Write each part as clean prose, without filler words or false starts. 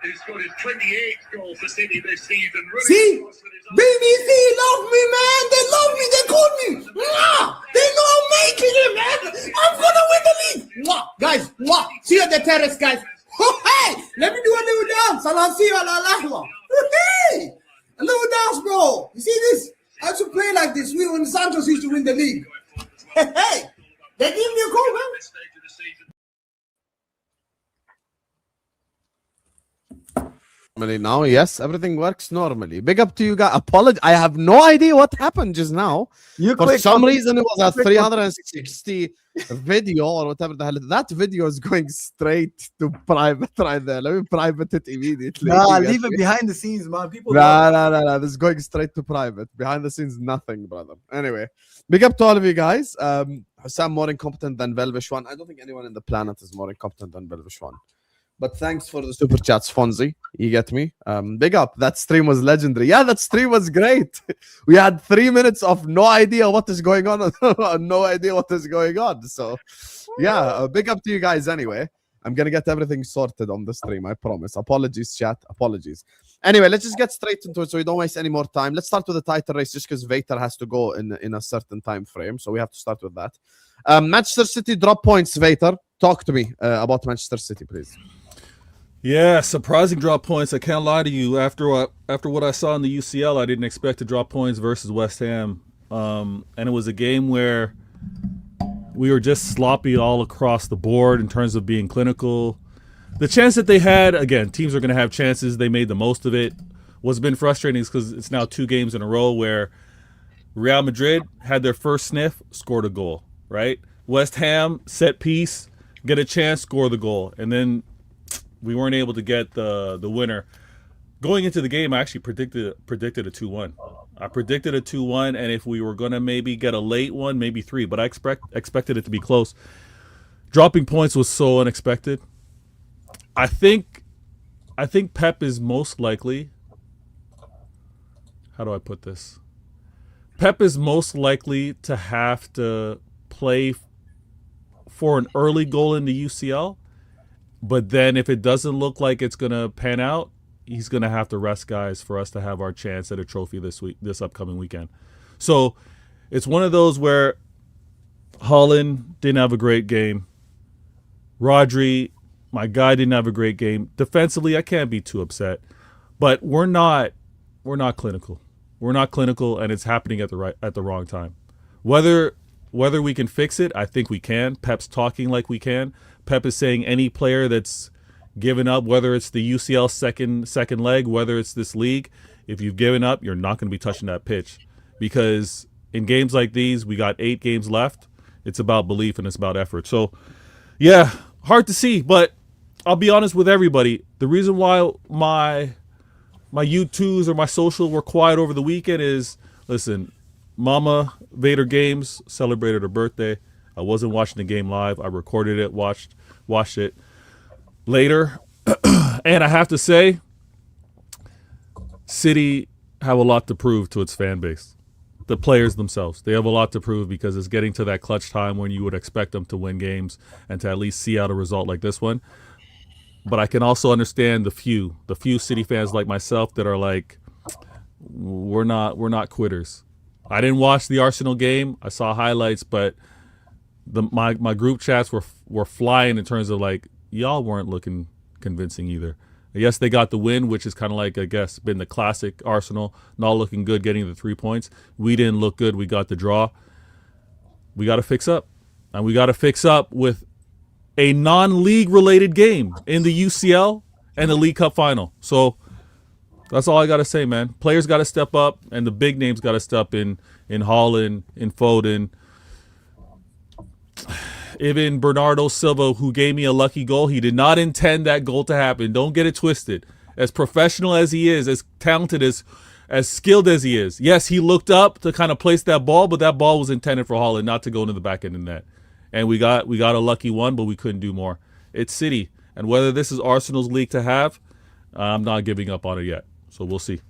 Who's scored his 28th goal for City this season. See? BBC love me, man. They love me. They call me. They know I'm making it, man. I'm going to win the league. Guys, see you at the terrace, guys. Hey, let me do a little dance. I'll see you at La. Hey, a little dance, bro. You see this? I used to play like this. When Santos used to win the league. Hey, they give me a call, man. Normally now, yes, everything works normally. Big up to you guys. I have no idea what happened just now. For some reason, it was a 360 video or whatever the hell. That video is going straight to private right there. Let me private it immediately. Nah, leave it behind the scenes, man. People. Nah. This is going straight to private. Behind the scenes, nothing, brother. Anyway, big up to all of you guys. Sam more incompetent than Velvish One. I don't think anyone in the planet is more incompetent than Velvish One. But thanks for the super chats, Fonzie. You get me? Big up. That stream was legendary. Yeah, that stream was great. We had 3 minutes of no idea what is going on. No idea what is going on. So, yeah, big up to you guys anyway. I'm going to get everything sorted on the stream, I promise. Apologies, chat. Apologies. Anyway, let's just get straight into it so we don't waste any more time. Let's start with the title race just because Vater has to go in a certain time frame. So we have to start with that. Manchester City drop points, Vater. Talk to me about Manchester City, please. Yeah, surprising drop points. I can't lie to you. After what I saw in the UCL, I didn't expect to drop points versus West Ham. And it was a game where we were just sloppy all across the board in terms of being clinical. The chance that they had, again, teams are going to have chances. They made the most of it. What's been frustrating is because it's now 2 games in a row where Real Madrid had their first sniff, scored a goal, right? West Ham, set piece, get a chance, score the goal. And then we weren't able to get the winner. Going into the game, I actually predicted a 2-1. I predicted a 2-1, and if we were going to maybe get a late one, maybe 3, but I expected it to be close. Dropping points was so unexpected. I think Pep is most likely, how do I put this? Pep is most likely to have to play for an early goal in the UCL. But then if it doesn't look like it's going to pan out, he's going to have to rest guys for us to have our chance at a trophy this upcoming weekend. So it's one of those where Haaland didn't have a great game. Rodri, my guy, didn't have a great game. Defensively, I can't be too upset. But we're not clinical. We're not clinical, and it's happening at the wrong time. Whether we can fix it, I think we can. Pep's talking like we can. Pep is saying any player that's given up, whether it's the UCL second leg, whether it's this league, if you've given up, you're not going to be touching that pitch. Because in games like these, we got 8 games left. It's about belief and it's about effort. So, yeah, hard to see. But I'll be honest with everybody. The reason why my U2s or my social were quiet over the weekend is, listen, Mama Vader Games celebrated her birthday. I wasn't watching the game live. I recorded it, watched it later. And I have to say, City have a lot to prove to its fan base. The players themselves, they have a lot to prove because it's getting to that clutch time when you would expect them to win games and to at least see out a result like this one. But I can also understand the few City fans like myself that are like, we're not quitters. I didn't watch the Arsenal game. I saw highlights, but my group chats were flying in terms of like, y'all weren't looking convincing either. Yes, they got the win, which is kind of like, I guess, been the classic Arsenal, not looking good, getting the 3 points. We didn't look good. We got the draw. We got to fix up. And we got to fix up with a non-league related game in the UCL and the League Cup final. So that's all I got to say, man. Players got to step up, and the big names got to step in Haaland, in Foden. Even Bernardo Silva, who gave me a lucky goal, he did not intend that goal to happen. Don't get it twisted. As professional as he is, as talented, as skilled as he is. Yes, he looked up to kind of place that ball, but that ball was intended for Haaland, not to go into the back end of the net. And we got a lucky one, but we couldn't do more. It's City. And whether this is Arsenal's league to have, I'm not giving up on it yet. So we'll see.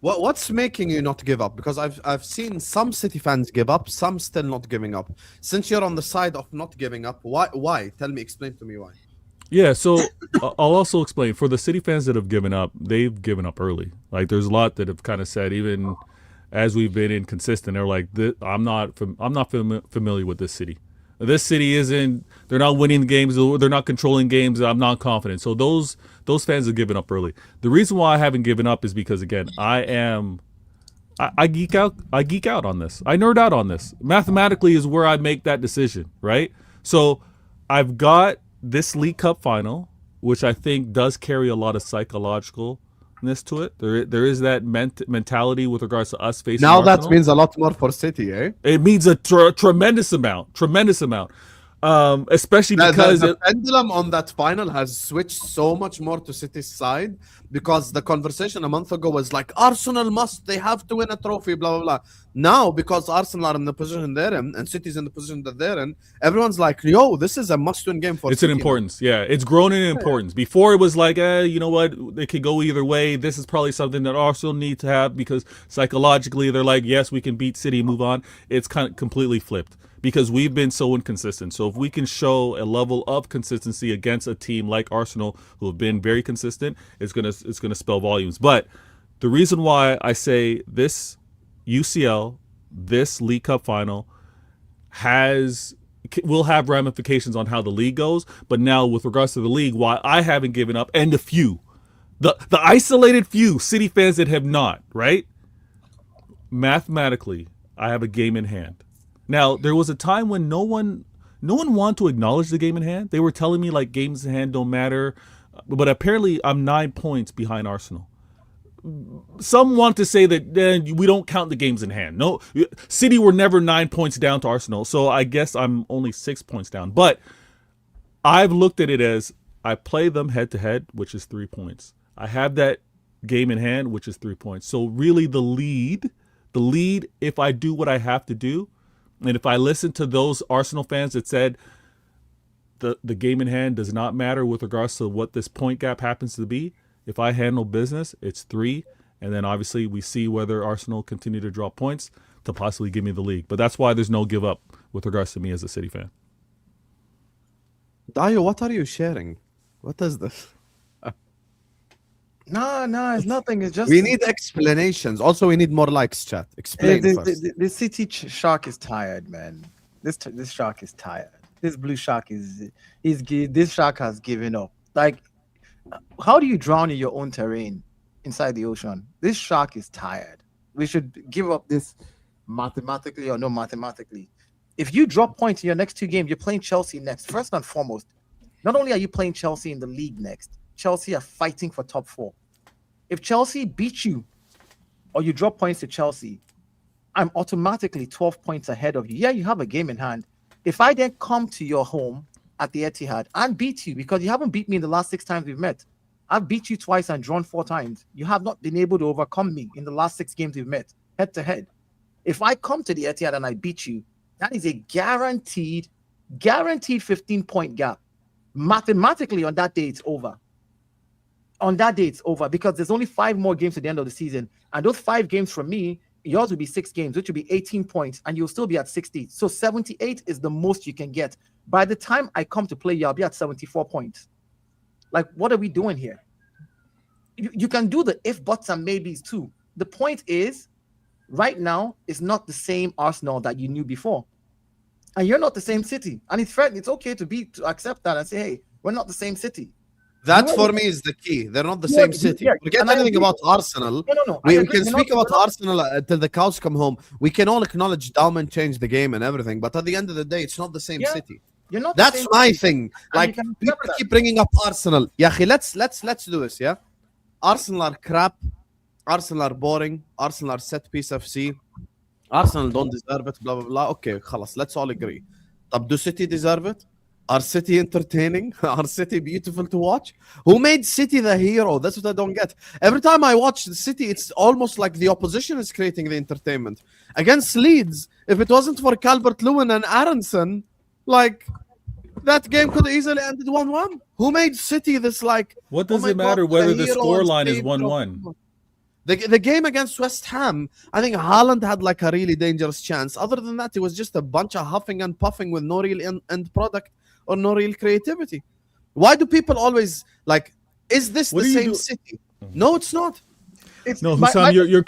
What's making you not give up? Because I've seen some City fans give up, some still not giving up. Since you're on the side of not giving up, why? Tell me, explain to me why. Yeah, so I'll also explain for the City fans that have given up. They've given up early. Like there's a lot that have kind of said, even as we've been inconsistent, they're like, I'm not familiar with this city. This city isn't. They're not winning games. They're not controlling games. I'm not confident. So those fans have given up early. The reason why I haven't given up is because again, I geek out. I geek out on this. I nerd out on this. Mathematically is where I make that decision, right? So I've got this League Cup final, which I think does carry a lot of psychologicalness to it. There is that mentality with regards to us facing Now Arsenal. that means a lot more for City, eh? It means a tremendous amount. Especially because the pendulum on that final has switched so much more to City's side, because the conversation a month ago was like Arsenal they have to win a trophy, blah blah blah. Now because Arsenal are in the position they're in and City's in the position that they're in, everyone's like, yo, this is a must-win game for it's City. an importance. Yeah, it's grown in importance. Before it was like, you know what, it could go either way. This is probably something that Arsenal need to have because psychologically they're like, yes, we can beat City, move on. It's kind of completely flipped, because we've been so inconsistent. So if we can show a level of consistency against a team like Arsenal, who have been very consistent, it's gonna spell volumes. But the reason why I say this UCL, this League Cup final, will have ramifications on how the league goes. But now with regards to the league, why I haven't given up, and the isolated few City fans that have not, right? Mathematically, I have a game in hand. Now, there was a time when no one wanted to acknowledge the game in hand. They were telling me like games in hand don't matter, but apparently I'm 9 points behind Arsenal. Some want to say that we don't count the games in hand. No, City were never 9 points down to Arsenal, so I guess I'm only 6 points down. But I've looked at it as I play them head to head, which is 3 points. I have that game in hand, which is 3 points. So really the lead, if I do what I have to do, and if I listen to those Arsenal fans that said the game in hand does not matter with regards to what this point gap happens to be, if I handle business, it's 3. And then obviously we see whether Arsenal continue to draw points to possibly give me the league. But that's why there's no give up with regards to me as a City fan. Dayo, what are you sharing? What is this? No, it's nothing. It's just We need explanations. Also, we need more likes, chat. Explain first. the City shark is tired, man. This shark is tired. This blue shark this shark has given up. Like, how do you drown in your own terrain inside the ocean? This shark is tired. We should give up this mathematically or no mathematically. If you drop points in your next 2 games, you're playing Chelsea next. First and foremost, not only are you playing Chelsea in the league next, Chelsea are fighting for top 4. If Chelsea beat you or you drop points to Chelsea, I'm automatically 12 points ahead of you. Yeah, you have a game in hand. If I then come to your home at the Etihad and beat you, because you haven't beat me in the last 6 times we've met. I've beat you twice and drawn 4 times. You have not been able to overcome me in the last 6 games we've met, head to head. If I come to the Etihad and I beat you, that is a guaranteed 15-point gap. Mathematically, on that day, it's over. On that day, it's over because there's only 5 more games at the end of the season. And those 5 games from me, yours will be 6 games, which will be 18 points, and you'll still be at 60. So 78 is the most you can get. By the time I come to play you, I'll be at 74 points. Like, what are we doing here? You can do the if, buts, and maybes too. The point is, right now, it's not the same Arsenal that you knew before. And you're not the same City. And it's fair, it's okay to accept that and say, hey, we're not the same City. That for me is the key. They're not the same city. Forget anything about Arsenal. No. We can speak about Arsenal till the cows come home. We can all acknowledge Dauman changed the game and everything, but at the end of the day, it's not the same city. You're not. That's my thing. Like, people keep bringing up Arsenal. Yeah, let's do this. Yeah, Arsenal are crap. Arsenal are boring. Arsenal are set piece FC. Arsenal don't deserve it. Blah blah blah. Okay, خلاص. Let's all agree. طب do City deserve it? Are City entertaining? Are City beautiful to watch? Who made City the hero? That's what I don't get. Every time I watch the City, it's almost like the opposition is creating the entertainment. Against Leeds, if it wasn't for Calvert-Lewin and Aronson, like, that game could have easily ended 1-1. Who made City this, like... What does it matter whether the scoreline is 1-1? The game against West Ham, I think Haaland had like a really dangerous chance. Other than that, it was just a bunch of huffing and puffing with no real end product or no real creativity. Why do people always like? Is this What the do you same do- city? No, it's not. It's No, my- Hussam, my- you're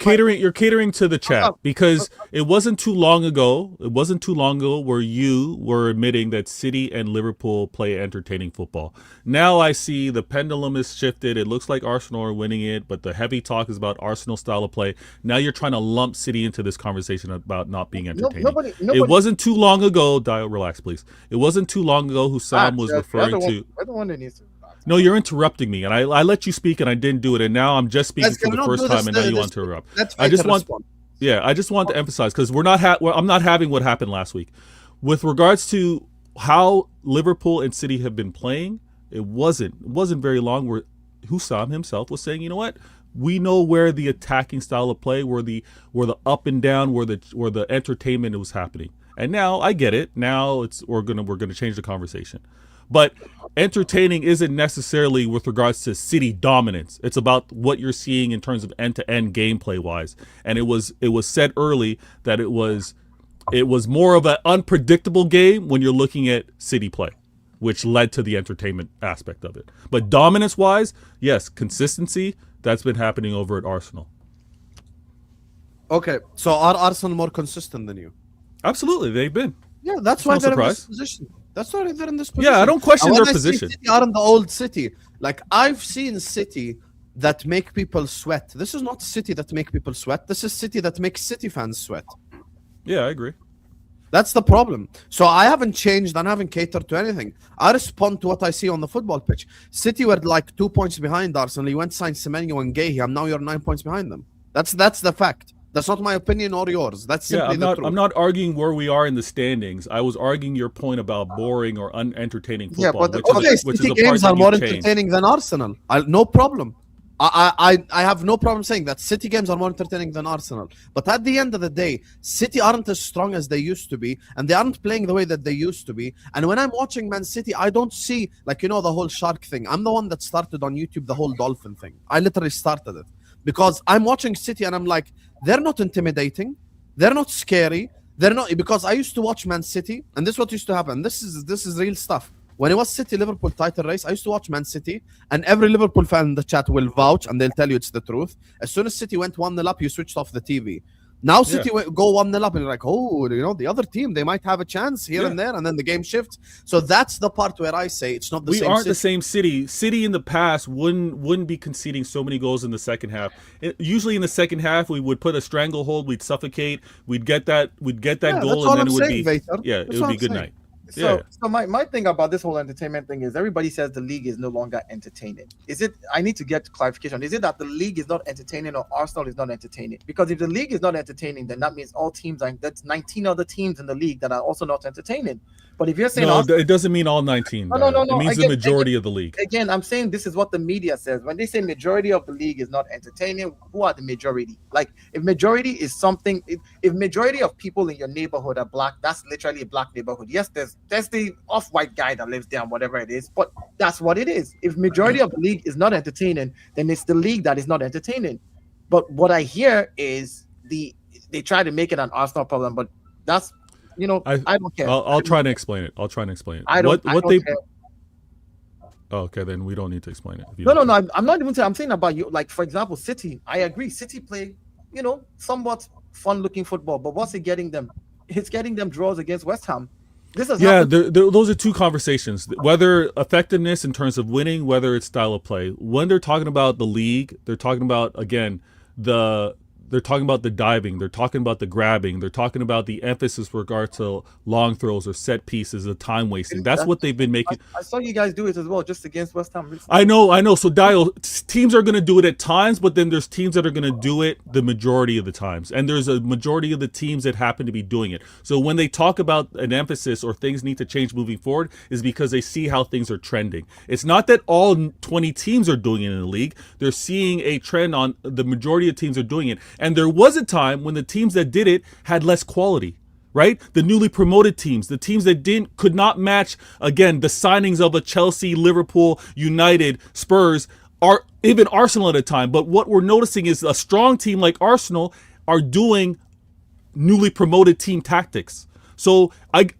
catering to the chat up. because it wasn't too long ago. It wasn't too long ago where you were admitting that City and Liverpool play entertaining football. Now I see the pendulum is shifted. It looks like Arsenal are winning it, but the heavy talk is about Arsenal style of play. Now you're trying to lump City into this conversation about not being entertaining. nobody- It wasn't too long ago. Dial, relax, please. It wasn't too long ago. Hussam was referring to. We're the one that needs to. No, you're interrupting me, and I let you speak, and I didn't do it, and now I'm just speaking Guys, for can the we not first do time, this- and now you this- want to interrupt. Let's I just want, respond. I just want to emphasize because I'm not having what happened last week, with regards to how Liverpool and City have been playing. It wasn't very long where Hussam himself was saying, you know what, we know where the attacking style of play, where the up and down, where the entertainment was happening, and now I get it. Now we're gonna change the conversation. But entertaining isn't necessarily with regards to City dominance. It's about what you're seeing in terms of end-to-end gameplay wise. And it was said early that it was more of an unpredictable game when you're looking at City play, which led to the entertainment aspect of it. But dominance wise, yes, consistency, that's been happening over at Arsenal. Okay, so are Arsenal more consistent than you? Absolutely, they've been. Yeah, that's why no they're in surprise. this position. That's why they're in this position. Yeah, I don't question And when their I say position. City aren't the old City. Like, I've seen City that make people sweat. This is not City that make people sweat. This is City that makes City fans sweat. Yeah, I agree. That's the problem. So I haven't changed and I haven't catered to anything. I respond to what I see on the football pitch. City were like 2 points behind Arsenal. You went signed Semenyo and Gahey, and now you're 9 points behind them. That's the fact. That's not my opinion or yours. That's simply Yeah, the truth. I'm not arguing where we are in the standings. I was arguing your point about boring or unentertaining Yeah, football, but the- which Okay, is City a part games that are more you've changed. entertaining than Arsenal. No problem. I have no problem saying that City games are more entertaining than Arsenal. But at the end of the day, City aren't as strong as they used to be, and they aren't playing the way that they used to be. And when I'm watching Man City, I don't see, like, the whole shark thing. I'm the one that started on YouTube the whole dolphin thing. I literally started it. Because I'm watching City and I'm like, they're not intimidating. They're not scary. They're not, because I used to watch Man City, and this is what used to happen. This is real stuff. When it was City Liverpool title race, I used to watch Man City, and every Liverpool fan in the chat will vouch and they'll tell you it's the truth. As soon as City went 1-0 up, you switched off the TV. Now City go 1-0 up, and you're like, oh, the other team, they might have a chance here and there, and then the game shifts. So that's the part where I say it's not the We same. aren't City. the same City. City in the past wouldn't be conceding so many goals in the second half. Usually in the second half, we would put a stranglehold, we'd suffocate, we'd get that Yeah, goal, that's and all then I'm it would saying, be Vader. it That's would all be I'm good saying. night. So, Yeah. so my thing about this whole entertainment thing is everybody says the league is no longer entertaining. Is it? I need to get clarification. Is it that the league is not entertaining or Arsenal is not entertaining? Because if the league is not entertaining, then that means all teams are. That's 19 other teams in the league that are also not entertaining. But if you're saying No, Arsenal, it doesn't mean all 19. No, no, It means Again, the majority of the league. again, I'm saying this is what the media says. When they say majority of the league is not entertaining, who are the majority? Like, if majority is something, if majority of people in your neighborhood are black, that's literally a black neighborhood. Yes, there's the off-white guy that lives there, whatever it is, but that's what it is. If majority of the league is not entertaining, then it's the league that is not entertaining. But what I hear is they try to make it an Arsenal problem, but that's I don't care. I'll try to explain it. I don't care. Oh, okay, then we don't need to explain it. No. I'm not even saying. I'm saying about you. Like, for example, City. I agree. City play, somewhat fun-looking football. But what's it getting them? It's getting them draws against West Ham. This is those are two conversations. Whether effectiveness in terms of winning, whether it's style of play. When they're talking about the league, they're talking about they're talking about the diving, they're talking about the grabbing, they're talking about the emphasis with regard to long throws or set pieces, the time wasting. That's what they've been making. I saw you guys do it as well, just against West Ham recently. I know. So Dial, teams are going to do it at times, but then there's teams that are going to do it the majority of the times. And there's a majority of the teams that happen to be doing it. So when they talk about an emphasis or things need to change moving forward is because they see how things are trending. It's not that all 20 teams are doing it in the league. They're seeing a trend on the majority of teams are doing it. And there was a time when the teams that did it had less quality, right? The newly promoted teams, the teams that could not match, again, the signings of a Chelsea, Liverpool, United, Spurs, or even Arsenal at a time. But what we're noticing is a strong team like Arsenal are doing newly promoted team tactics. So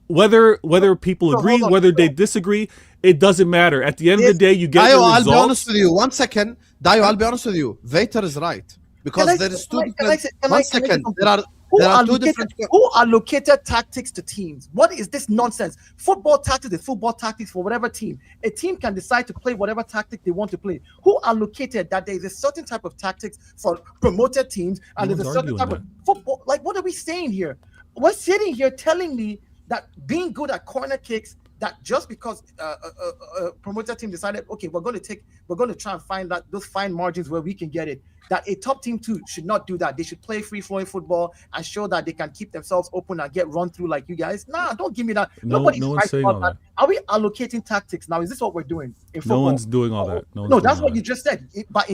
whether people agree, whether they disagree, It doesn't matter. At the end of the day, you get Dayo, your I'll results. be honest with you. 1 second. Dayo, I'll be honest with you. Vader is right. Because there is two different... One second. There are two different... Who allocated tactics to teams? What is this nonsense? Football tactics is football tactics for whatever team. A team can decide to play whatever tactic they want to play. Who allocated that there is a certain type of tactics for promoted teams and there's a certain type of football? Like, what are we saying here? We're sitting here telling me that being good at corner kicks, that just because a promoted team decided, okay, we're going to try and find that those fine margins where we can get it, that a top team too should not do that. They should play free-flowing football and show that they can keep themselves open and get run through like you guys. Nah, don't give me that. Nobody's no one's saying all that. Are we allocating tactics now? Is this what we're doing in football? No one's doing all that. No, that's what you just said. By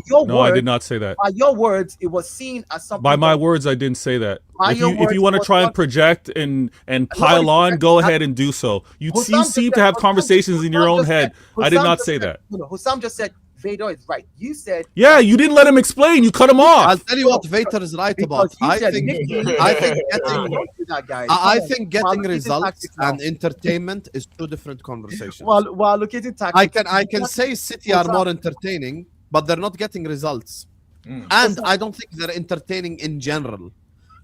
your words, I did not say that. By your words, it was seen as something. By my words, I didn't say that. If you want to words, try and project and pile on, go ahead and do so. You seem to have conversations in your own head. I did not say that. Hussam just said Vader is right. You said, yeah, you didn't let him explain. You cut him off. I'll tell you what Vader is right about. I think getting results and entertainment is two different conversations. While allocating tactics, I can say City are more entertaining, but they're not getting results. And I don't think they're entertaining in general.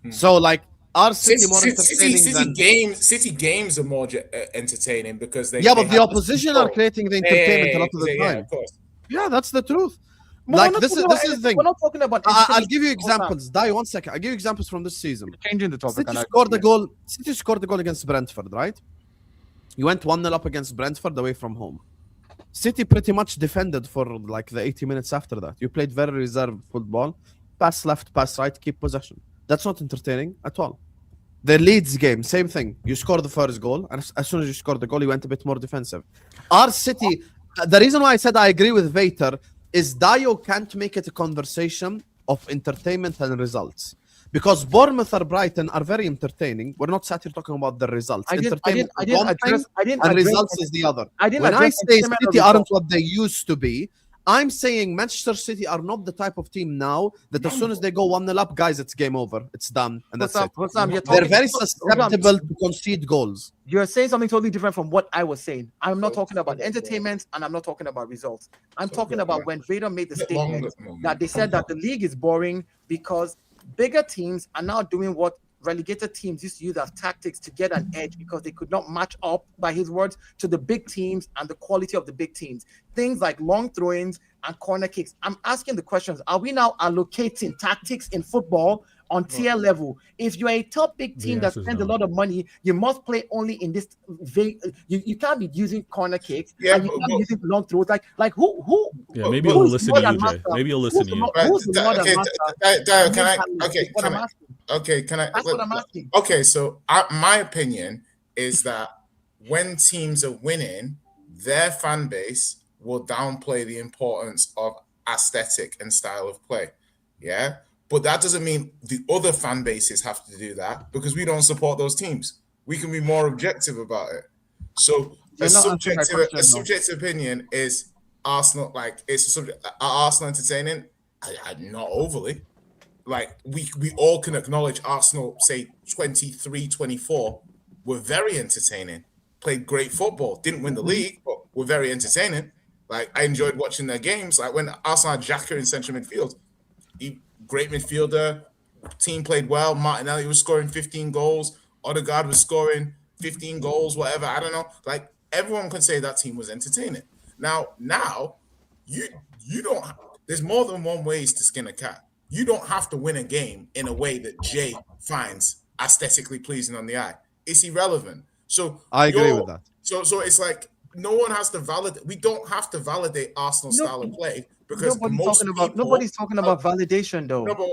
So like, are City more entertaining City games are more entertaining because they... Yeah, but the opposition are creating the entertainment a lot of the time. Of course. Yeah, that's the truth. Like this is the thing. We're not talking about. I'll give you examples. Die 1 second. I'll give you examples from this season. Changing the topic. City scored a goal against Brentford, right? You went 1-0 up against Brentford away from home. City pretty much defended for like the 80 minutes after that. You played very reserved football. Pass left, pass right, keep possession. That's not entertaining at all. The Leeds game, same thing. You scored the first goal, and as soon as you scored the goal, you went a bit more defensive. Our City... The reason why I said I agree with Vader is Dayo can't make it a conversation of entertainment and results. Because Bournemouth or Brighton are very entertaining. We're not sat here talking about the results. Entertainment is one thing and results is the other. When I say City aren't what they used to be, I'm saying Manchester City are not the type of team now that as soon as they go 1-0 up, guys, it's game over. It's done. And that's it. They're very susceptible to concede goals. You're saying something totally different from what I was saying. I'm not talking about entertainment and I'm not talking about results. I'm talking about when Vader made the statement that they said that the league is boring because bigger teams are now doing what relegated teams used to use as tactics to get an edge because they could not match up, by his words, to the big teams and the quality of the big teams. Things like long throw-ins and corner kicks. I'm asking the questions. Are we now allocating tactics in football on tier level? If you're a top big team that spends a lot of money, you must play only in this you can't be using corner kicks and you can't be using long throws. Like who maybe you'll listen to you, Jay. Maybe you'll listen to you. That's what I'm asking. Okay, so my opinion is that when teams are winning, their fan base will downplay the importance of aesthetic and style of play. Yeah, but that doesn't mean the other fan bases have to do that because we don't support those teams. We can be more objective about it. So a subjective opinion is Arsenal. Like are Arsenal entertaining? Not overly. Like we all can acknowledge Arsenal, say 23-24, were very entertaining. Played great football. Didn't win the league, but were very entertaining. Like I enjoyed watching their games. Like when Arsenal had Xhaka in central midfield, great midfielder. Team played well. Martinelli was scoring 15 goals. Odegaard was scoring 15 goals. Whatever, I don't know. Like everyone can say that team was entertaining. Now you don't. There's more than one ways to skin a cat. You don't have to win a game in a way that Jay finds aesthetically pleasing on the eye. It's irrelevant. So I agree with that. So it's like no one has to validate. We don't have to validate Arsenal style of play because nobody's talking about validation though. No, but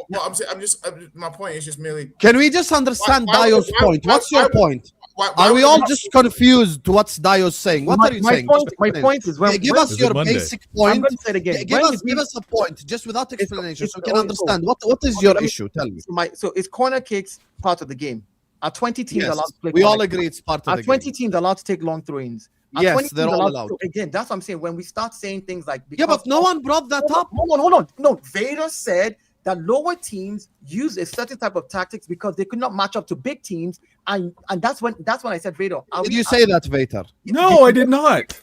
my point is just merely. Can we just understand Dayo's point? What's your point? Are we all just confused what's Dayo's saying? What are you saying? My point is give us your basic point. I'm going to say it again. Give us a point, just without explanation, so we can understand. What is your issue? Tell me. So is corner kicks part of the game? Are 20 teams allowed to play? We all agree it's part of the game. Are 20 teams allowed to take long throw-ins? Yes, they're all allowed. Again, that's what I'm saying. When we start saying things like... Yeah, but no one brought that up. Hold on. No, Vader said that lower teams use a certain type of tactics because they could not match up to big teams, and that's when I said, Vader. Did you say that, Vader? No, I did not.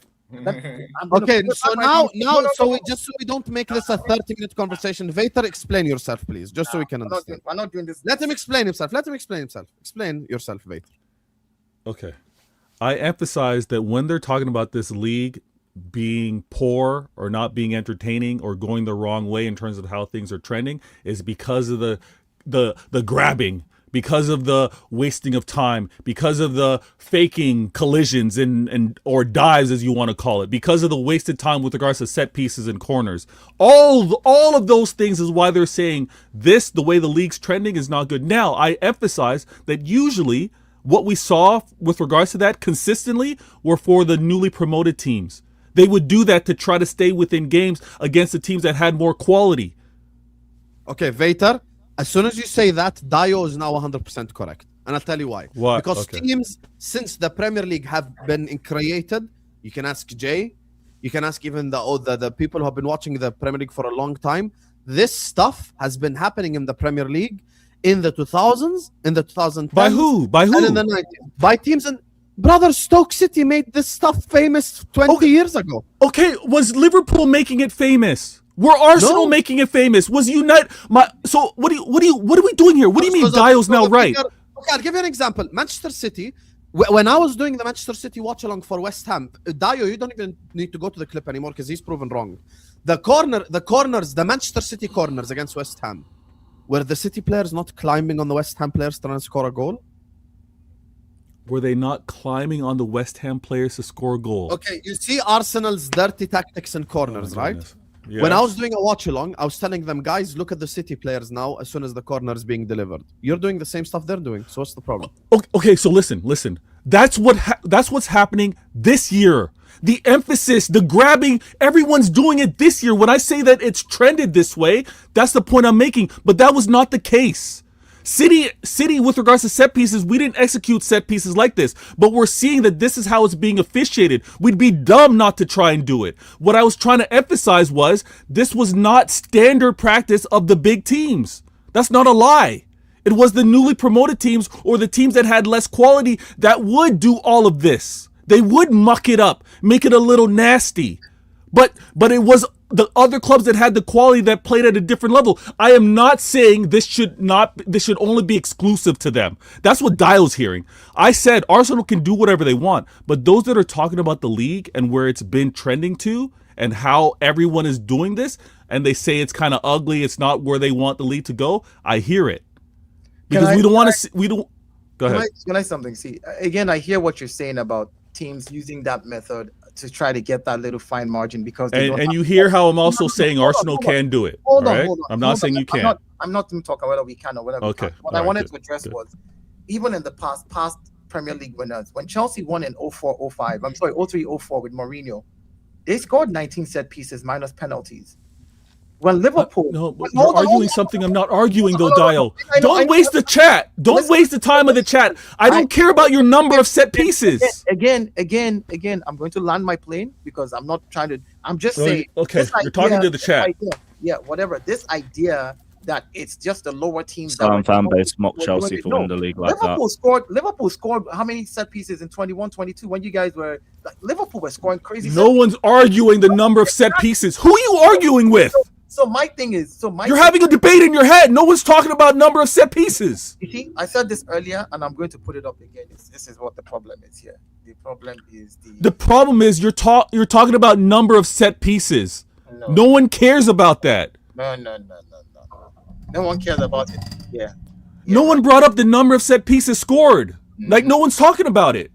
Okay, so now, so we don't make this a 30-minute conversation. Vater, explain yourself, please, just so we can understand. I'm not doing this. Let him explain himself. Explain yourself, Vater. Okay. I emphasize that when they're talking about this league being poor or not being entertaining or going the wrong way in terms of how things are trending is because of the grabbing, because of the wasting of time, because of the faking collisions and or dives, as you want to call it, because of the wasted time with regards to set pieces and corners. All of those things is why they're saying this, the way the league's trending, is not good. Now, I emphasize that usually what we saw with regards to that consistently were for the newly promoted teams. They would do that to try to stay within games against the teams that had more quality. Okay, Vater, as soon as you say that, Dio is now 100% correct. And I'll tell you why. Why? Because Okay. teams, since the Premier League have been created, you can ask Jay, you can ask even the people who have been watching the Premier League for a long time. This stuff has been happening in the Premier League in the 2000s, in the 2010s. By who? By who? And in the 90s. By teams. And brother, Stoke City made this stuff famous 20 years ago. Okay, was Liverpool making it famous? Were Arsenal No. making it famous? Was United? So what are we doing here? What do you mean Dio's now right? Okay, I'll give you an example. Manchester City. When I was doing the Manchester City watch along for West Ham, Dio, you don't even need to go to the clip anymore because he's proven wrong. The corners, the Manchester City corners against West Ham, were the City players not climbing on the West Ham players trying to score a goal? Were they not climbing on the West Ham players to score a goal? Okay, you see Arsenal's dirty tactics in corners, right? Goodness. When I Yes. was doing a watch along, I was telling them, guys, look at the City players now as soon as the corner is being delivered. You're doing the same stuff they're doing. So what's the problem? Okay, so listen. That's what's happening this year. The emphasis, the grabbing, everyone's doing it this year. When I say that it's trended this way, that's the point I'm making. But that was not the case. City, with regards to set pieces, we didn't execute set pieces like this, but we're seeing that this is how it's being officiated. We'd be dumb not to try and do it. What I was trying to emphasize was this was not standard practice of the big teams. That's not a lie. It was the newly promoted teams or the teams that had less quality that would do all of this. They would muck it up, make it a little nasty. But it was the other clubs that had the quality that played at a different level. I am not saying this should only be exclusive to them. That's what Dial's hearing. I said Arsenal can do whatever they want, but those that are talking about the league and where it's been trending to and how everyone is doing this, and they say it's kind of ugly, it's not where they want the league to go, I hear it. Because we don't want to see, we don't. Go ahead. Can I something? See, again, I hear what you're saying about teams using that method to try to get that little fine margin because they don't And have you hear how I'm also saying Arsenal can do it. Hold on, right? hold on. I'm not saying you can't. I'm not even talking whether we can or whether we can't. What I wanted to address was, even in the past Premier League winners, when Chelsea won in 04-05, I'm sorry, 03-04 with Mourinho, they scored 19 set pieces minus penalties. When Liverpool... You're arguing something I'm not arguing, though, Dio. Don't waste the chat. Don't waste the time of the chat. I don't care about your number of set pieces. Again, I'm going to land my plane because I'm not trying to... I'm just saying... Okay, you're talking to the chat. Whatever. This idea that it's just the lower teams... Some fan base mock Chelsea for winning the league like that. Liverpool scored how many set pieces in 21-22 when you guys were... Liverpool were scoring crazy... No one's arguing the number of set pieces. Who are you arguing with? So my thing is, you're having a debate in your head. No one's talking about number of set pieces. You see, I said this earlier, and I'm going to put it up again. This is what the problem is here. The problem is the problem is you're talking about number of set pieces. No one cares about that. No. No one cares about it. Yeah. No one brought up the number of set pieces scored. Like no one's talking about it.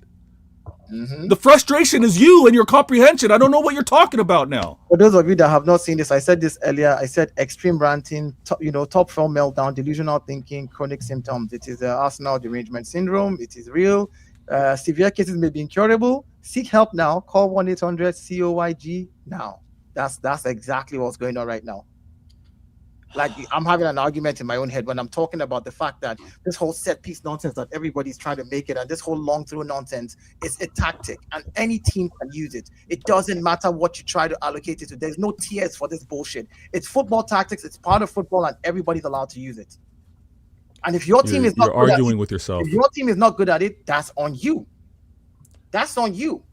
The frustration is you and your comprehension. I don't know what you're talking about now. For those of you that have not seen this, I said this earlier. I said extreme ranting, top form meltdown, delusional thinking, chronic symptoms. It is Arsenal derangement syndrome. It is real. Severe cases may be incurable. Seek help now. Call 1-800-COYG now. That's exactly what's going on right now. Like I'm having an argument in my own head when I'm talking about the fact that this whole set piece nonsense that everybody's trying to make it and this whole long throw nonsense is a tactic and any team can use it. It doesn't matter what you try to allocate it to. There's no tiers for this bullshit. It's football tactics. It's part of football and everybody's allowed to use it. And if your team is not good arguing at it, with yourself. If your team is not good at it, that's on you. That's on you.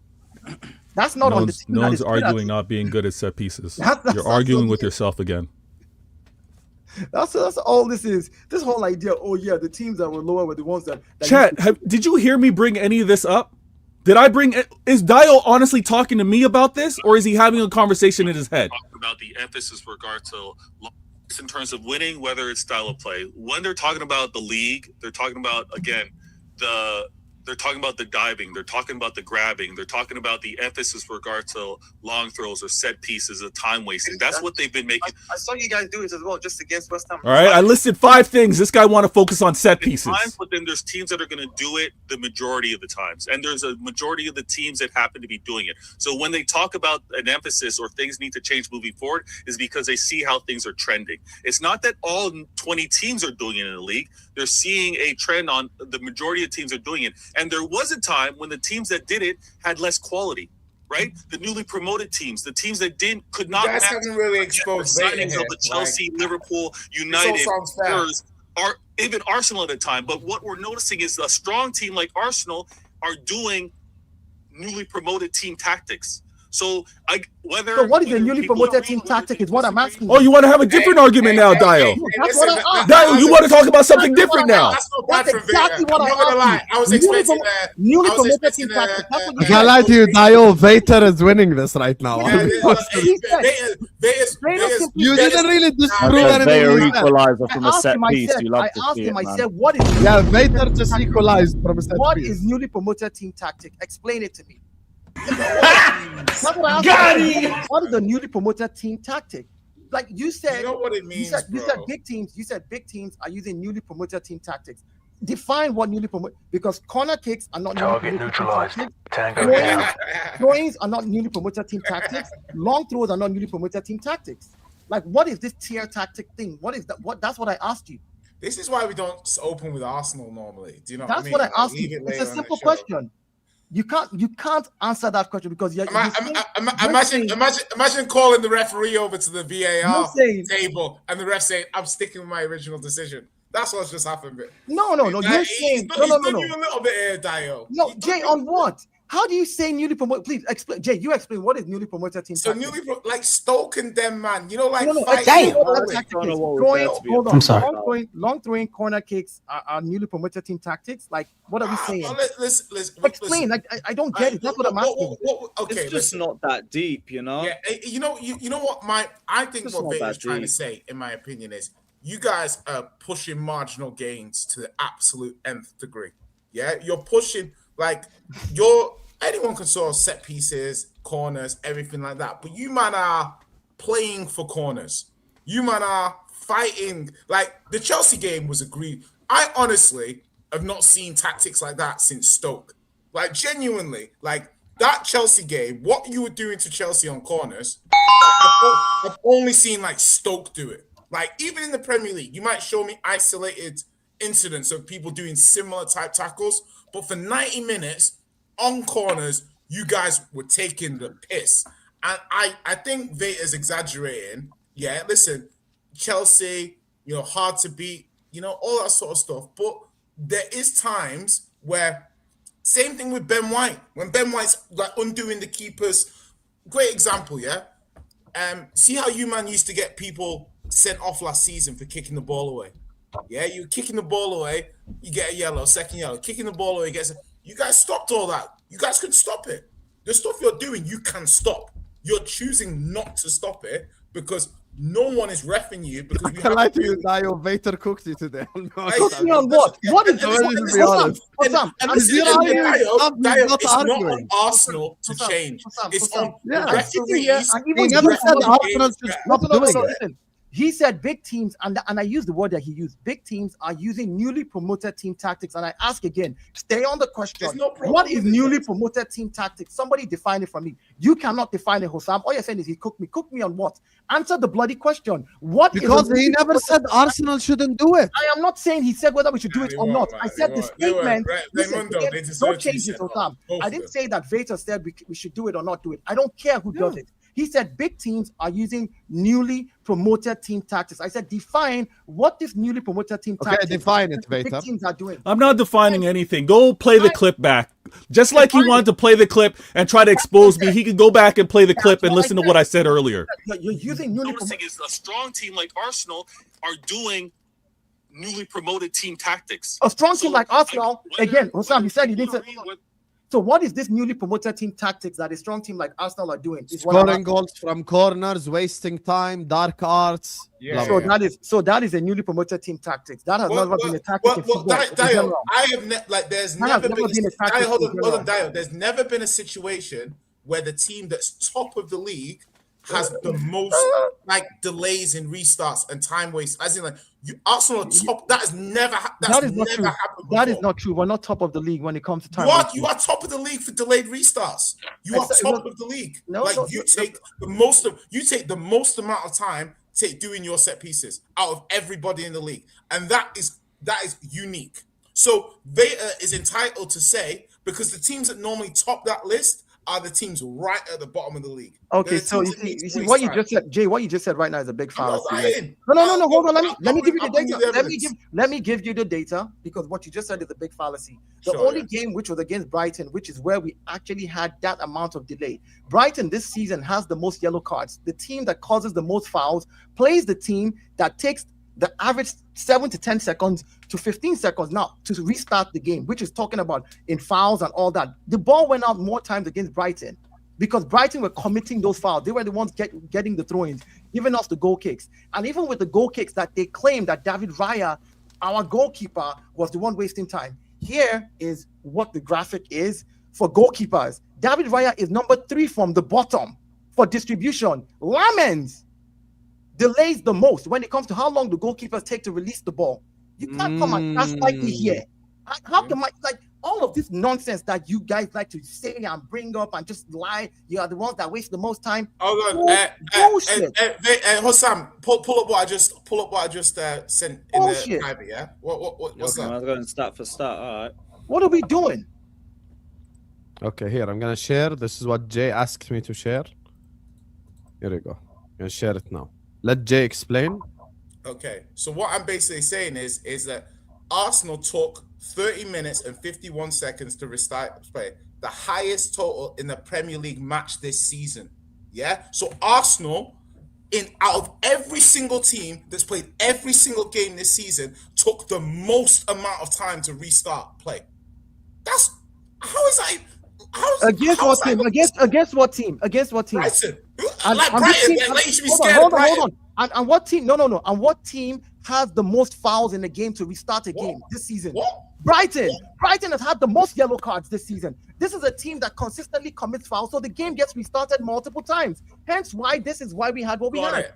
That's not on the team. No that one's is good at arguing it. not being good at set pieces. That's You're arguing with yourself again. That's all this is. This whole idea. Oh yeah, the teams that were lower were the ones that Chat, did you hear me bring any of this up? Did I bring? Is Dio honestly talking to me about this, or is he having a conversation in his head? About the emphasis with regard to in terms of winning, whether it's style of play. When they're talking about the league, they're talking about again they're talking about the diving, they're talking about the grabbing, they're talking about the emphasis with regard to long throws or set pieces, of time wasting. That's what they've been making. I saw you guys do it as well, just against West Ham. All right, I listed 5 things. This guy want to focus on set pieces. But then there's teams that are going to do it the majority of the times, and there's a majority of the teams that happen to be doing it. So when they talk about an emphasis or things need to change moving forward, is because they see how things are trending. It's not that all 20 teams are doing it in the league. They're seeing a trend on the majority of teams are doing it. And there was a time when the teams that did it had less quality, right? The newly promoted teams, the teams that could not. You guys haven't really exposed signings of the Chelsea, Liverpool, United, Spurs, or even Arsenal at the time. But what we're noticing is a strong team like Arsenal are doing newly promoted team tactics. So what is the newly promoted team tactic is what I'm asking. Oh, you want to have a different argument now, Dio? Dio, you want to talk about something different now? That's exactly what I'm not gonna lie. I was expecting that. Newly promoted team tactic. I can't lie to you, Dio. Vater is winning this right now. You didn't really disprove anything. They equalizer from a set piece. You love I to asked see him. it, I man. said, "What is?" Yeah, Vater just equalized from a set What piece. is newly promoted team tactic? Explain it to me. What is the newly promoted team tactic? Like you said, you know what it means. You said big teams. You said big teams are using newly promoted team tactics. Define what newly promoted, because corner kicks are not target neutralized. Throw-ins are not newly promoted team tactics. Long throws are not newly promoted team tactics. Like, what is this tier tactic thing? What is that? That's what I asked you. This is why we don't open with Arsenal normally. Do you know? That's what I mean? What I asked you. It's a simple question. You can't answer that question because imagine calling the referee over to the VAR table and the ref saying, "I'm sticking with my original decision." That's what's just happened. No. You're saying no. You a little bit here, Dio. No, Jay, on what? How do you say newly promoted? Please explain, Jay. You explain what is newly promoted team. So like Stoke and them, man. You know, like I'm sorry. Long throwing corner kicks are newly promoted team tactics. Like, what are we saying? Explain. Like, I don't get it. That's what I'm asking. Okay, it's just not that deep, you know. Yeah, you know what? I think what Vader is trying to say, in my opinion, is you guys are pushing marginal gains to the absolute nth degree. Yeah, you're pushing. Like, anyone can sort of set pieces, corners, everything like that. But you man are playing for corners. You man are fighting. Like, the Chelsea game was agreed. I honestly have not seen tactics like that since Stoke. Like, genuinely, like that Chelsea game, what you were doing to Chelsea on corners, I've only seen like Stoke do it. Like, even in the Premier League, you might show me isolated incidents of people doing similar type tackles. But for 90 minutes on corners, you guys were taking the piss. And I think Vader's exaggerating. Yeah, listen, Chelsea, hard to beat, all that sort of stuff. But there is times where, same thing with Ben White. When Ben White's like undoing the keepers, great example, yeah? See how you man used to get people sent off last season for kicking the ball away? Yeah, you kicking the ball away, you get a yellow, second yellow. Kicking the ball away, you guys stopped all that. You guys could stop it. The stuff you're doing, you can stop. You're choosing not to stop it because no one is reffing you. Because we I like to you, Dio. Vader cooked you today. Cooked me on what? What is this? It's not on Arsenal to change. It's on referees. He never said Arsenal should stop doing it. He said big teams, and I used the word that he used. Big teams are using newly promoted team tactics. And I ask again, stay on the question. What is newly promoted team tactics? Somebody define it for me. You cannot define it, Hossam. All you're saying is he cooked me. Cook me on what? Answer the bloody question. Because he never said Arsenal shouldn't do it. I am not saying he said whether we should do it or not. I said the statement. Don't change it, Hossam. I didn't say that Vader said we should do it or not do it. I don't care who does it. He said big teams are using newly promoted team tactics. I said define what this newly promoted team tactics. define it, big Vader. teams are doing. I'm not defining anything. Go play the clip back. Just like he wanted to play the clip and try to expose me, he could go back and play the clip and listen to what I said earlier. You're using newly Noticing is a strong team like Arsenal are doing newly promoted team tactics. A strong team like Arsenal, again, Osam, you said you didn't say. So what is this newly promoted team tactics that a strong team like Arsenal are doing? Scoring goals from corners, wasting time, dark arts. Yeah. So that is a newly promoted team tactics. That has never been a tactic in football. Dio, I have there's never been a tactic. Hold on, Dio. There's never been a situation where the team that's top of the league has the most like delays in restarts and time waste. As in, like Arsenal are top. That has never happened. That is not true. We're not top of the league when it comes to time. You are top of the league for delayed restarts. You are top of the league. You take the most amount of time doing your set pieces out of everybody in the league, and that is unique. So Vader is entitled to say, because the teams that normally top that list are the teams right at the bottom of the league. Okay, so you see what you just said, Jay. What you just said right now is a big fallacy. No. Hold on. Let me give you the data. Let me give you the data, because what you just said is a big fallacy. The only game which was against Brighton, which is where we actually had that amount of delay. Brighton this season has the most yellow cards. The team that causes the most fouls plays the team that takes the average 7 to 10 seconds to 15 seconds now to restart the game, which is talking about in fouls and all that. The ball went out more times against Brighton because Brighton were committing those fouls. They were the ones getting the throw-ins, giving us the goal kicks. And even with the goal kicks that they claimed that David Raya, our goalkeeper, was the one wasting time. Here is what the graphic is for goalkeepers. David Raya is number 3 from the bottom for distribution. Lamens delays the most when it comes to how long the goalkeepers take to release the ball. You can't come and gaslight me here. How can all of this nonsense that you guys like to say and bring up and just lie? You are the ones that waste the most time. Hold on, bullshit. Hossam, pull up what I just sent in the private. Yeah, what's that? I was going start for start. All right. What are we doing? Okay, here I'm gonna share. This is what Jay asked me to share. Here we go. I'm gonna share it now. Let Jay explain. Okay, so what I'm basically saying is that Arsenal took 30 minutes and 51 seconds to restart play, the highest total in the Premier League match this season. Yeah, so Arsenal, out of every single team that's played every single game this season, took the most amount of time to restart play. That's how is that? Against what team? Against what team? Brighton. Brighton. You should be scared of Brighton. Hold on. And what team? No. And what team has the most fouls in the game to restart a game this season? Brighton. Brighton has had the most yellow cards this season. This is a team that consistently commits fouls, so the game gets restarted multiple times. Hence why we had what we had.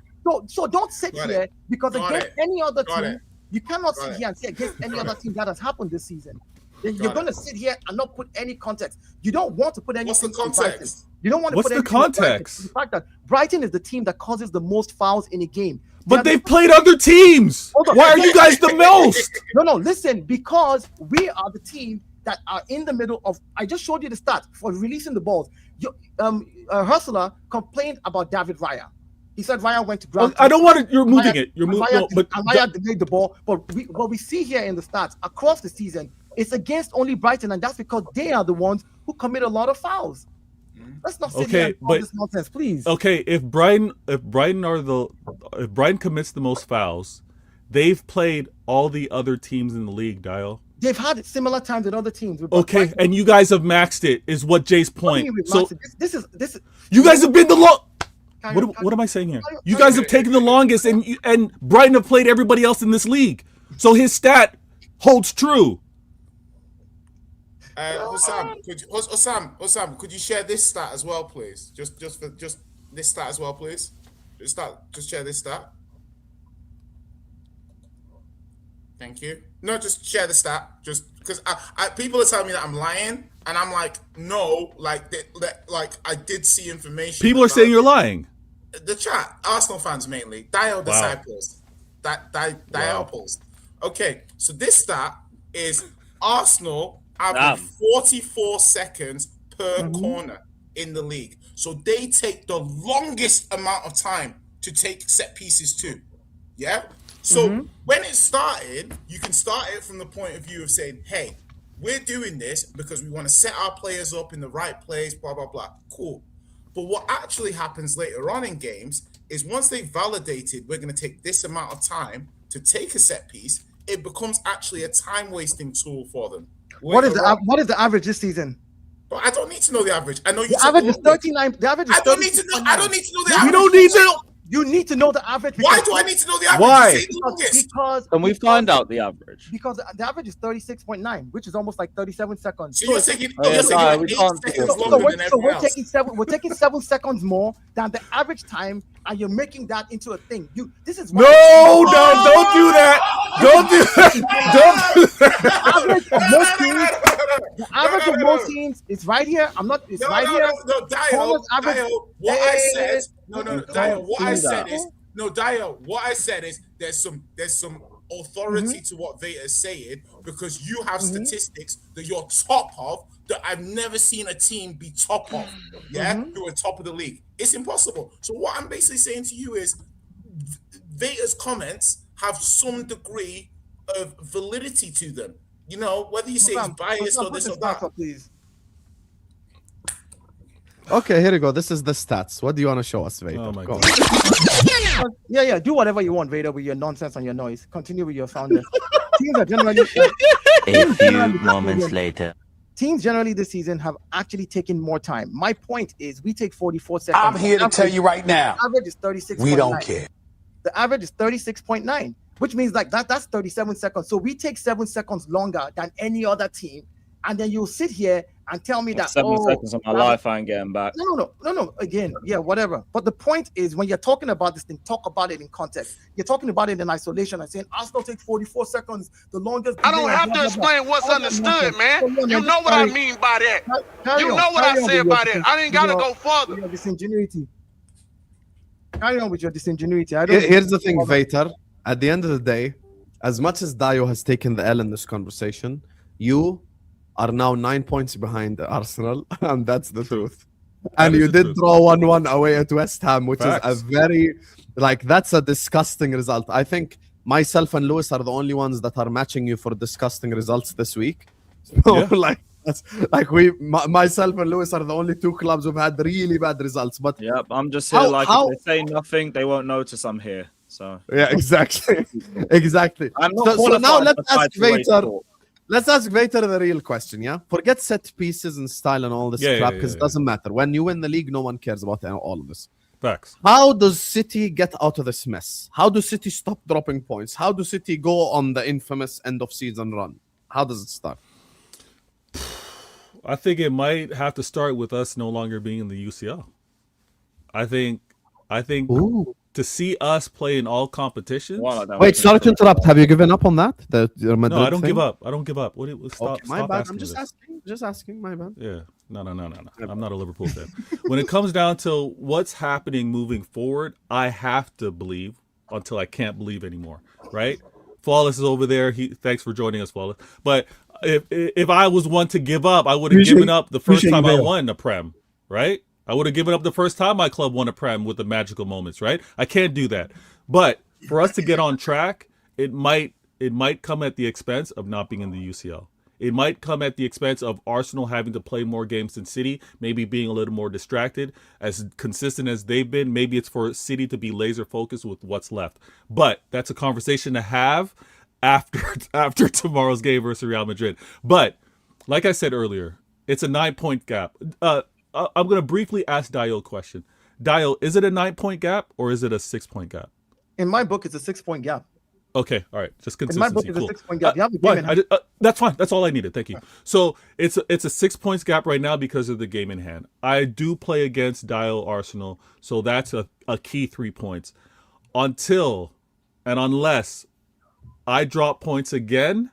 So don't sit here because against any other team, you cannot sit here and say against any other team that has happened this season. You're going to sit here and not put any context. You don't want to put any. What's the context? You don't want to What's put the context? The fact that Brighton is the team that causes the most fouls in a game. But they've played other teams. Why are you guys the most? No, listen, because we are the team that are in the middle of. I just showed you the stats for releasing the balls. Hustler complained about David Raya. He said Raya went to ground. I don't want to. You're moving it. You're moving. Raya delayed the ball. But what we see here in the stats across the season, it's against only Brighton, and that's because they are the ones who commit a lot of fouls. Let's not sit here and call this nonsense, please. Okay, if Brighton commits the most fouls, they've played all the other teams in the league, Dio. They've had similar times with other teams. Okay, Brighton. And you guys have maxed it, is what Jay's point. So this is you guys have been the long. What am I saying here? You guys have taken the longest, and Brighton have played everybody else in this league. So his stat holds true. Hossam, could you share this stat as well, please? Just this stat as well, please. Just share this stat. Thank you. No, just share the stat. Just because people are telling me that I'm lying, and I'm like, no, like I did see information. People are saying you're lying. The chat, Arsenal fans mainly, disciples, disciples. Okay, so this stat is Arsenal average 44 seconds per corner in the league. So they take the longest amount of time to take set pieces too. Yeah? So when it started, you can start it from the point of view of saying, hey, we're doing this because we want to set our players up in the right place, blah, blah, blah. Cool. But what actually happens later on in games is once they've validated we're going to take this amount of time to take a set piece, it becomes actually a time-wasting tool for them. What is the average this season? But I don't need to know the average. I know you. The average is 39. The average is I don't need to know. I don't need to know the average. You don't need to. You need to know the average. Why do I need to know the average? Why? Because Can we find out the average? Because the average is 36.9, which is almost like 37 seconds. So you're taking, we're taking 7 seconds more than the average time, and you're making that into a thing. This is No, don't do that. Don't do that. Don't do that. The average of most teams is right here. It's right here. No, Dio, what I said. No, Dio. What I said is there's some authority to what Veta is saying because you have statistics that you're top of that I've never seen a team be top of. Yeah, who are top of the league. It's impossible. So what I'm basically saying to you is Veta's comments have some degree of validity to them. You know, whether you say it's biased or this or that. Please. Okay, here you go. This is the stats. What do you want to show us, Vader? Oh my Go. God. Yeah. Do whatever you want, Vader, with your nonsense and your noise. Continue with your founder. Teams are generally. A few moments later. Teams generally this season have actually taken more time. My point is, we take 44 seconds. I'm here to tell you right now. The average is 36. We don't care. The average is 36.9, which means like that's 37 seconds. So we take 7 seconds longer than any other team, and then you'll sit here and tell me that 7 seconds of my life I ain't getting back. No. Again, yeah, whatever. But the point is, when you're talking about this thing, talk about it in context. You're talking about it in isolation and saying Arsenal takes 44 seconds, the longest. I don't have to explain what's understood, man. You know what I mean by that. You know what I say by that. I didn't gotta go further. Disingenuity. Carry on with your disingenuity. Here's the thing, Vader. At the end of the day, as much as Dio has taken the L in this conversation, you are now 9 points behind Arsenal, and that's the truth. And you did draw 1-1 away at West Ham, which is a very, that's a disgusting result. I think myself and Lewis are the only ones that are matching you for disgusting results this week. So, myself and Lewis are the only two clubs who've had really bad results. But yep, I'm just here. If they say nothing, they won't notice I'm here. So yeah, exactly, exactly. I'm not so now let's ask Vader. Let's ask Vader the real question, yeah? Forget set pieces and style and all this crap, because it doesn't matter. When you win the league, no one cares about all of this. Facts. How does City get out of this mess? How does City stop dropping points? How does City go on the infamous end-of-season run? How does it start? I think it might have to start with us no longer being in the UCL. I think Ooh. To see us play in all competitions. Wait, sorry to interrupt. Have you given up on that? No, I don't give up. I don't give up. Stop my bad. asking I'm just this. asking. Just asking. My bad. Yeah. No. I'm not a Liverpool fan. When it comes down to what's happening moving forward, I have to believe until I can't believe anymore. Right? Flawless is over there. Thanks for joining us, Flawless. But if I was one to give up, I would have given up the first time I won the Prem. Right? I would have given up the first time my club won a Prem with the magical moments, right? I can't do that. But for us to get on track, it might come at the expense of not being in the UCL. It might come at the expense of Arsenal having to play more games than City, maybe being a little more distracted. As consistent as they've been, maybe it's for City to be laser focused with what's left. But that's a conversation to have after tomorrow's game versus Real Madrid. But like I said earlier, it's a 9-point gap. I'm going to briefly ask Dio a question. Dio, is it a 9-point gap or is it a 6-point gap? In my book, it's a 6-point gap. Okay, all right. Just consistency. In my book, it's cool. a 6-point gap. That's fine. That's all I needed. Thank you. So it's a 6 points gap right now because of the game in hand. I do play against Dio Arsenal, so that's a key 3 points. Until and unless I drop points again,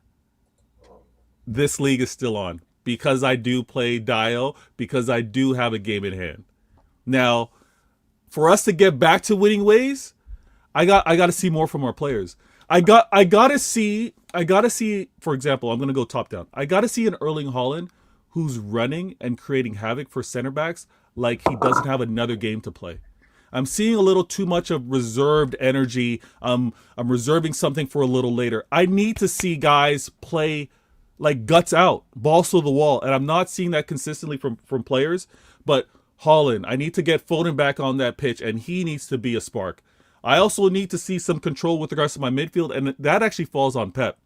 this league is still on. Because I do play Dio, because I do have a game in hand. Now, for us to get back to winning ways, I got to see more from our players. I gotta see, for example, I'm gonna go top down. I gotta see an Erling Haaland who's running and creating havoc for center backs like he doesn't have another game to play. I'm seeing a little too much of reserved energy. I'm reserving something for a little later. I need to see guys play like guts out, balls to the wall, and I'm not seeing that consistently from players. But Haaland, I need to get Foden back on that pitch, and he needs to be a spark. I also need to see some control with regards to my midfield, and that actually falls on Pep.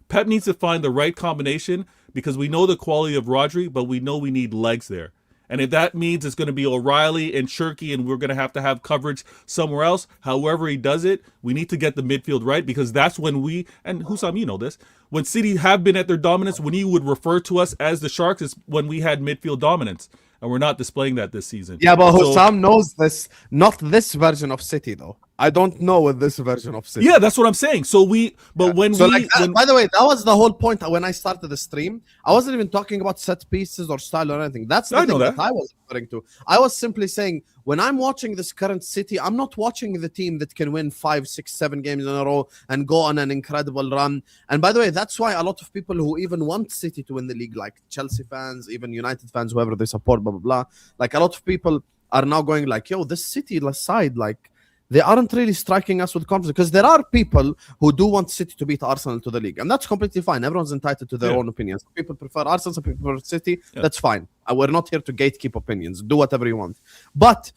Pep needs to find the right combination because we know the quality of Rodri, but we know we need legs there. And if that means it's going to be O'Reilly and Shirky and we're going to have coverage somewhere else, however he does it, we need to get the midfield right, because that's when we, and Hussam, you know this, when City have been at their dominance, when you would refer to us as the Sharks, is when we had midfield dominance. And we're not displaying that this season. Yeah, but Hussam knows this, not this version of City, though. I don't know with this version of City. Yeah, that's what I'm saying. So by the way, that was the whole point when I started the stream. I wasn't even talking about set pieces or style or anything. That's the thing that I was referring to. I was simply saying, when I'm watching this current City, I'm not watching the team that can win 5, 6, 7 games in a row and go on an incredible run. And by the way, that's why a lot of people who even want City to win the league, like Chelsea fans, even United fans, whoever they support, blah, blah, blah. Like, a lot of people are now going like, yo, this City side, like, they aren't really striking us with confidence, because there are people who do want City to beat Arsenal to the league, and that's completely fine. Everyone's entitled to their own opinions. Some people prefer Arsenal, some people prefer City. That's fine. We're not here to gatekeep opinions. Do whatever you want. But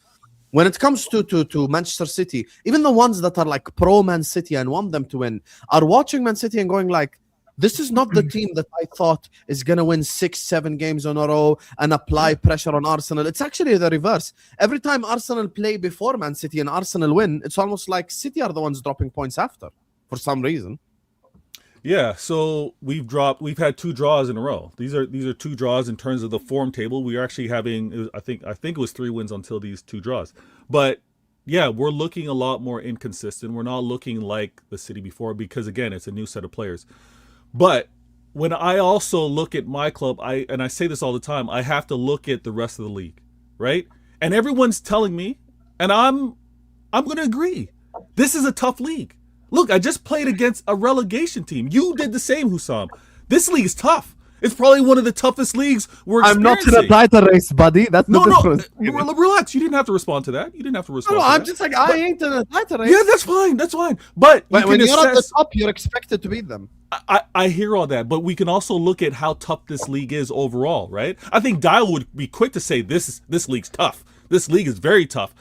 when it comes to Manchester City, even the ones that are like pro Man City and want them to win are watching Man City and going like, this is not the team that I thought is going to win 6, 7 games in a row and apply pressure on Arsenal. It's actually the reverse. Every time Arsenal play before Man City and Arsenal win, it's almost like City are the ones dropping points after, for some reason. Yeah, so we've had 2 draws in a row. These are 2 draws in terms of the form table. We are actually having, I think it was 3 wins until these 2 draws. But yeah, we're looking a lot more inconsistent. We're not looking like the City before, because again, it's a new set of players. But when I also look at my club, and I say this all the time, I have to look at the rest of the league, right? And everyone's telling me, and I'm going to agree, this is a tough league. Look, I just played against a relegation team. You did the same, Hussam. This league is tough. It's probably one of the toughest leagues we're experiencing. I'm not in a title race, buddy. That's the difference. No, relax. You didn't have to respond to that. You didn't have to respond. No, I'm just like, I ain't in a title race. Yeah, that's fine. That's fine. But when you're at the top, you're expected to beat them. I hear all that, but we can also look at how tough this league is overall, right? I think Dial would be quick to say this league's tough. This league is very tough.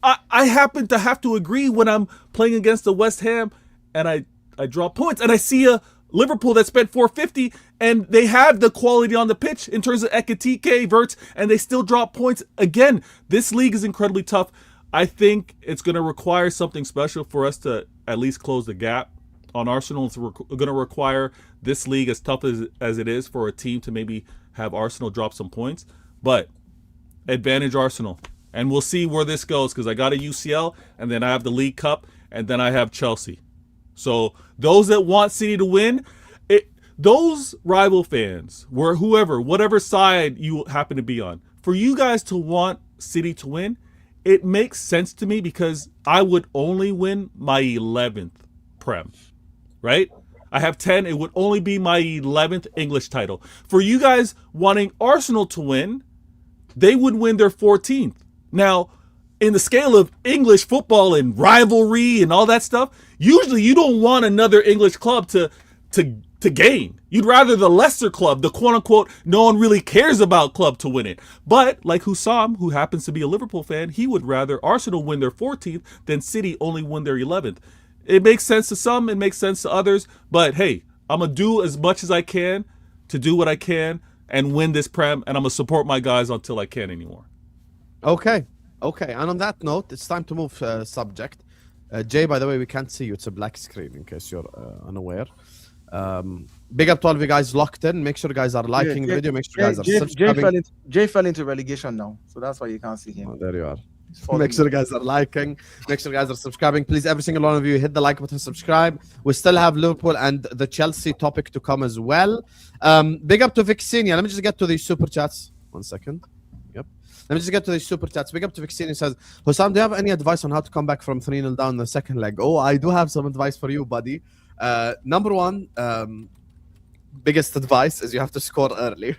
I happen to have to agree when I'm playing against the West Ham and I draw points and I see a Liverpool that spent 450 and they have the quality on the pitch in terms of Ekitike, Verts, and they still drop points. Again, this league is incredibly tough. I think it's going to require something special for us to at least close the gap on Arsenal. It's going to require this league, as tough as it is, for a team to maybe have Arsenal drop some points. But advantage Arsenal. And we'll see where this goes, because I got a UCL, and then I have the League Cup, and then I have Chelsea. So those that want City to win, those rival fans, whatever side you happen to be on, for you guys to want City to win, it makes sense to me, because I would only win my 11th Prem, right? I have 10. It would only be my 11th English title. For you guys wanting Arsenal to win, they would win their 14th. Now, in the scale of English football and rivalry and all that stuff, usually you don't want another English club to gain. You'd rather the lesser club, the quote-unquote no one really cares about club, to win it. But like Hussam, who happens to be a Liverpool fan, he would rather Arsenal win their 14th than City only win their 11th. It makes sense to some, it makes sense to others, but hey, I'm going to do as much as I can to do what I can and win this Prem, and I'm going to support my guys until I can't anymore. Okay. And on that note, it's time to move subject. Jay, by the way, we can't see you. It's a black screen, in case you're unaware. Big up to all of you guys locked in. Make sure you guys are liking the video. Make sure you guys are subscribing. Jay fell into relegation now, so that's why you can't see him. Oh, there you are. Make sure you guys are liking. Make sure you guys are subscribing. Please, every single one of you, hit the like button, subscribe. We still have Liverpool and the Chelsea topic to come as well. Big up to Vixinia. Let me just get to these super chats. 1 second. Yep. Let me just get to these super chats. Big up to Vixinia. Says, Hussam, do you have any advice on how to come back from 3-0 down the second leg? Oh, I do have some advice for you, buddy. Number 1, biggest advice is you have to score early.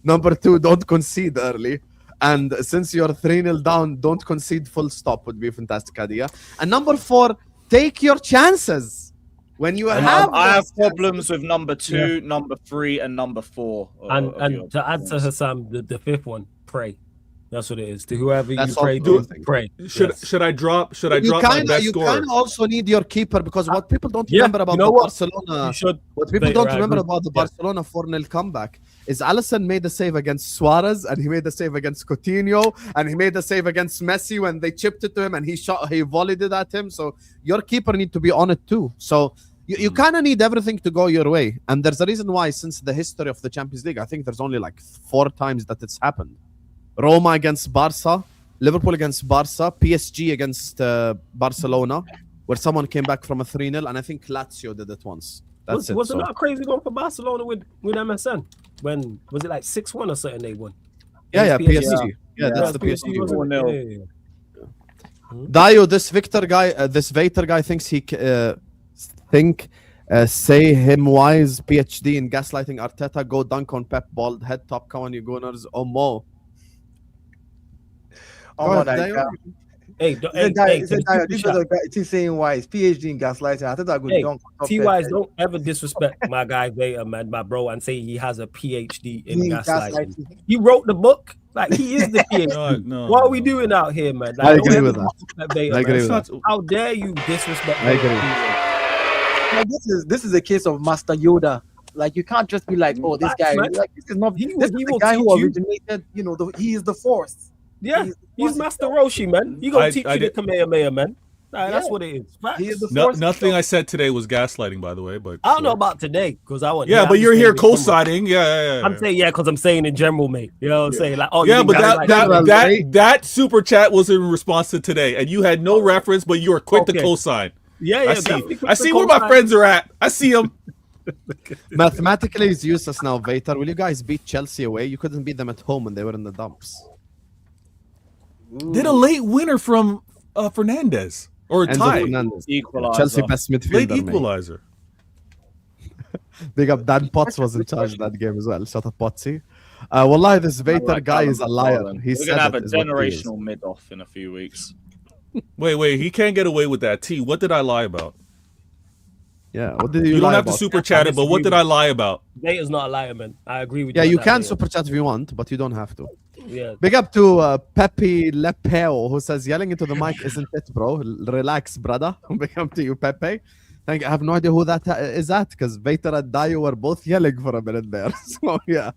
Number 2, don't concede early. And since you're 3-0 down, don't concede full stop would be a fantastic idea. And number 4, take your chances. When you have I have problems with number 2, number 3, and number 4. And to add to Hassam, the 5th one, pray. That's what it is. To whoever That's you pray all to, pray. Should I drop my best you score? kind of also need your keeper, because what people don't remember about Barcelona, what people don't remember about the Barcelona 4-0 comeback is Alisson made a save against Suarez, and he made a save against Coutinho, and he made a save against Messi when they chipped it to him and he volleyed it at him. So your keeper need to be on it too. So you kind of need everything to go your way. And there's a reason why, since the history of the Champions League, I think there's only like 4 times that it's happened. Roma against Barca, Liverpool against Barca, PSG against Barcelona, where someone came back from a 3-0, and I think Lazio did it once. Wasn't that a crazy one for Barcelona with MSN? When was it like 6-1 or something they won? Yeah, PSG. Yeah, that's the PSG one. Dayo, this Vater guy thinks he say him wise PhD in gaslighting Arteta, go dunk on Pep, bald head top, come on you Gunners, Mo. This is saying why it's PhD in gaslighting. I thought I would dunk. T-Wise, don't ever disrespect my guy Vader, man, my bro, and say he has a PhD in gaslighting. He wrote the book. Like, he is the PhD. No, what are we doing out here, man? Like, I agree with that. Vader, I agree with that. How dare you disrespect? I agree. Like, this is a case of Master Yoda. Like, you can't just be like, oh, this guy. Like, this is not. This is the guy who originated. You know, he is the Force. Yeah, he's Master Roshi, man. You gonna teach you the Kamehameha, man. That's what it is. He is the nothing I said today was gaslighting, by the way. But I don't know about today, because I want. Yeah, but you're here co-signing. Yeah. I'm saying because I'm saying in general, mate. You know what I'm saying? Like, oh yeah, but that super chat was in response to today, and you had no reference, but you were quick to co-sign. Yeah. I see where my friends are at. I see them. Mathematically, it's useless now, Vater. Will you guys beat Chelsea away? You couldn't beat them at home when they were in the dumps. Did a late winner from Fernandez or a tie? Equalizer. Chelsea best midfielder. Late equalizer. Big up, Dan Potts was in charge of that game as well. Shout out Potsy. Wallahi, this Vater guy is a liar. We're gonna have a generational mid-off in a few weeks. Wait, he can't get away with that. T, what did I lie about? Yeah, what did you don't lie have to about? super chat it, but what did I lie about? Vader's not a liar, man. I agree with you. Yeah, you can super chat if you want, but you don't have to. Yeah. Big up to Pepe Lepeo, who says yelling into the mic isn't it, bro? Relax, brother. Big up to you, Pepe. Thank you. I have no idea who that is at, because Vater and Dayo were both yelling for a minute there. So yeah.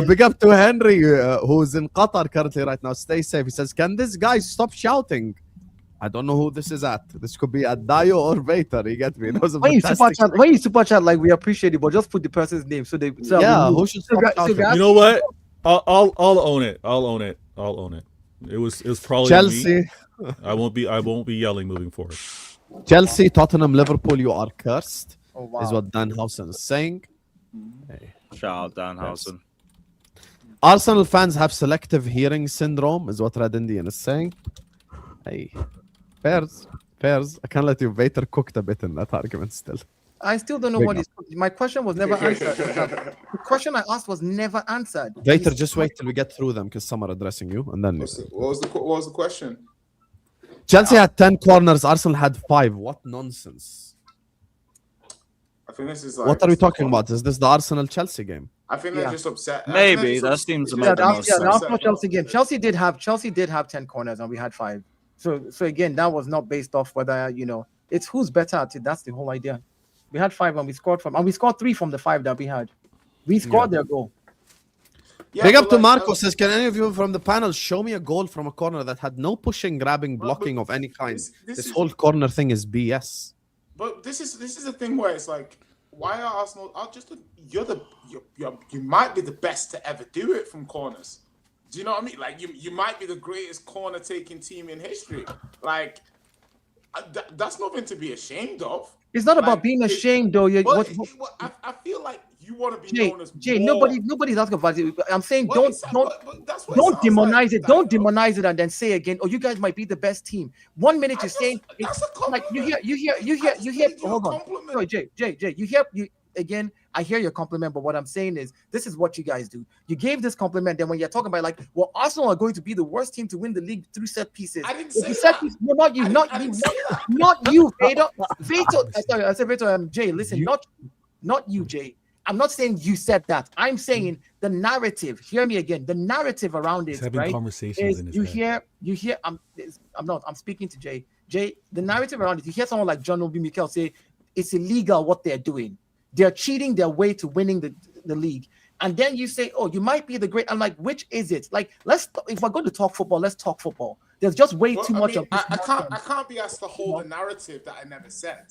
Big up to Henry, who's in Qatar currently right now. Stay safe. He says, can this guy stop shouting? I don't know who this is at. This could be at Dayo or Vater. You get me? When you super chat, like, we appreciate it, but just put the person's name so they. So who should stop shouting? You know what? I'll own it. I'll own it. It was probably Chelsea. Me. I won't be yelling moving forward. Chelsea, Tottenham, Liverpool, you are cursed. Oh, wow. Is what Danhausen is saying. Hey. Shout out Danhausen. Arsenal fans have selective hearing syndrome, is what Red Indian is saying. Hey, fairs. I can't let you. Vater cooked a bit in that argument still. I still don't know what is. My question was never answered. The question I asked was never answered. Vater, just wait till we get through them, because some are addressing you, and then. What was the question? Chelsea had 10 corners. Arsenal had 5. What nonsense! I think this is like. What are we talking about? Is this the Arsenal-Chelsea game? I think they're just upset. Maybe that seems to make the most sense. The Arsenal Chelsea game. Chelsea did have 10 corners, and we had 5. So again, that was not based off whether it's who's better at it. That's the whole idea. We had 5 and we scored 3 from the 5 that we had. We scored their goal. Yeah, big up to Marco says, can any of you from the panel show me a goal from a corner that had no pushing, grabbing, blocking of any kind? This whole corner thing is BS. But this is the thing where it's like, why are Arsenal? You might be the best to ever do it from corners. Do you know what I mean? Like you might be the greatest corner taking team in history. Like that's nothing to be ashamed of. It's not about being ashamed, though. I feel like you want to be known as Jay. Nobody's asking about it. I'm saying don't demonize it. Don't demonize it and then say again, oh, you guys might be the best team. 1 minute you're saying, like you hear. Hold on, sorry, Jay. You hear again, I hear your compliment, but what I'm saying is this is what you guys do. You gave this compliment, then when you're talking about like, well, Arsenal are going to be the worst team to win the league through set pieces. I didn't say set that. piece, no, not you, not you, Vader. Sorry, I said Vader. Jay, listen, not you, Jay. I'm not saying you said that. I'm saying the narrative. Hear me again. The narrative around it, right? Conversations in his head. You hear. I'm speaking to Jay. Jay, the narrative around it. You hear someone like John Obi Mikel say it's illegal what they're doing. They're cheating their way to winning the league. And then you say, oh, you might be the great. I'm like, which is it? Like, if we're going to talk football, let's talk football. There's just way too much of this. I can't be asked to hold a narrative that I never said.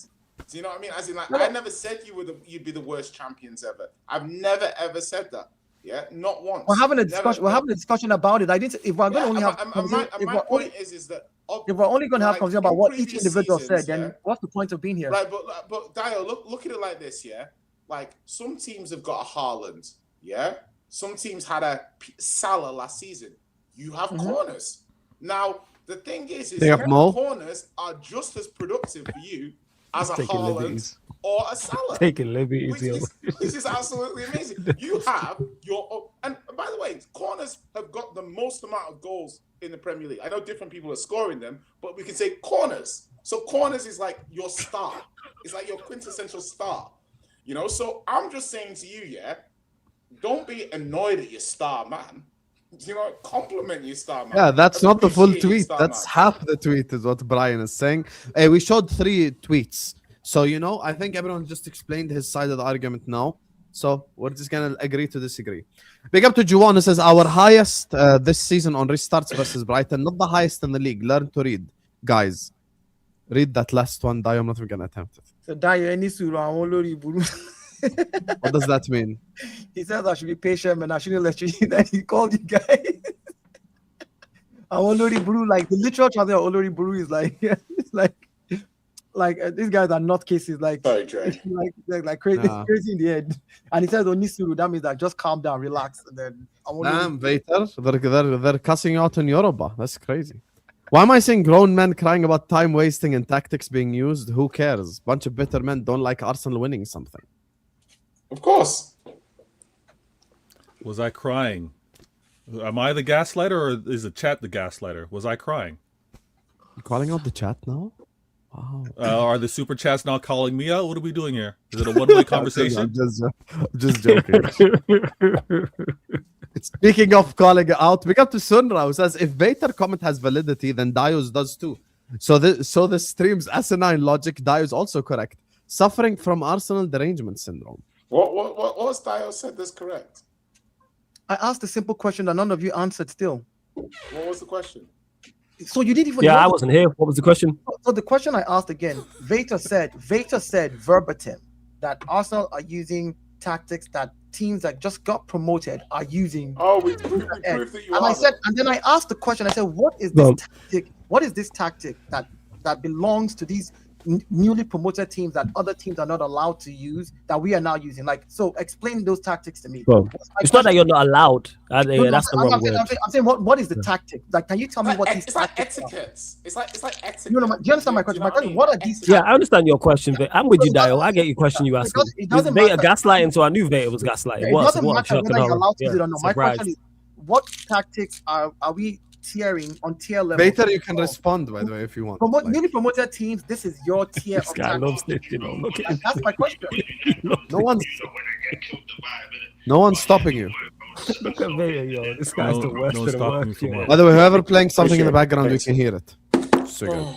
Do you know what I mean? As in, like, I never said you'd be the worst champions ever. I've never ever said that. Yeah, not once. We're having a discussion. We're having a discussion about it. I didn't. If we're going to only have, my point is that if we're only going to have conversation about what each individual said, then what's the point of being here? Right, but Dio, look at it like this. Yeah, like some teams have got a Haaland. Yeah, some teams had a Salah last season. You have corners. Now the thing is corners are just as productive for you as a Haaland or a Salah. Taking liberties, which is absolutely amazing. You have and by the way, corners have got the most amount of goals in the Premier League. I know different people are scoring them, but we can say corners. So corners is like your star. It's like your quintessential star. You know, so I'm just saying to you, don't be annoyed at your star man. You know, compliment your star man. Yeah, that's not the full tweet. That's half the tweet is what Brian is saying. Hey, we showed 3 tweets. So, you know, I think everyone just explained his side of the argument now. So we're just going to agree to disagree. Big up to Juwan, who says our highest this season on restarts versus Brighton, not the highest in the league. Learn to read. Guys, read that last one. Dio, I'm not even going to attempt it. So, Dio, any what does that mean? He says I should be patient, and I shouldn't let you. Then he called you guys. Olori Buru, like the literal translation of Olori Buru is like, it's like these guys are not cases, like crazy, crazy in the head. And he says Onisuru, that means that just calm down, relax, and then. Damn, Vader, they're cussing you out in Yoruba. That's crazy. Why am I seeing grown men crying about time wasting and tactics being used? Who cares? Bunch of bitter men don't like Arsenal winning something. Of course. Was I crying? Am I the gaslighter or is the chat the gaslighter? Was I crying? You calling out the chat now? Wow. Are the super chats now calling me out? What are we doing here? Is it a one-way conversation? I'm just joking. Speaking of calling out, we got to Sunra who says if Vater comment has validity, then Dio's does too. So the stream's asinine logic, Dio's also correct. Suffering from Arsenal derangement syndrome. What was Dio said that's correct? I asked a simple question that none of you answered still. What was the question? So you didn't even I wasn't here. What was the question? So the question I asked again, Vater said verbatim that Arsenal are using tactics that teams that just got promoted are using. Oh, we proved that you are. And then I asked the question, I said, what is this tactic? What is this tactic that belongs to these newly promoted teams that other teams are not allowed to use that we are now using? Like, so explain those tactics to me. Well, it's not that you're not allowed. That's the wrong word. I'm saying what is the tactic? Like, can you tell me what these tactics are? It's like etiquette. No, do you understand my question? My question, what are these tactics? Yeah, I understand your question, but I'm with you, Dio. I get your question you asked. It doesn't matter. Gaslighting, so I knew Vader was gaslighting. It doesn't matter whether you're allowed to use it or not. My question is, what tactics are we tiering on tier level? Vader, you can respond, by the way, if you want. Newly promoted teams, this is your tier of loves it, you know. That's my question. No one's stopping you. Look at Vader, yo. This guy's the worst of the worst. By the way, whoever playing something in the background, you can hear it. So good.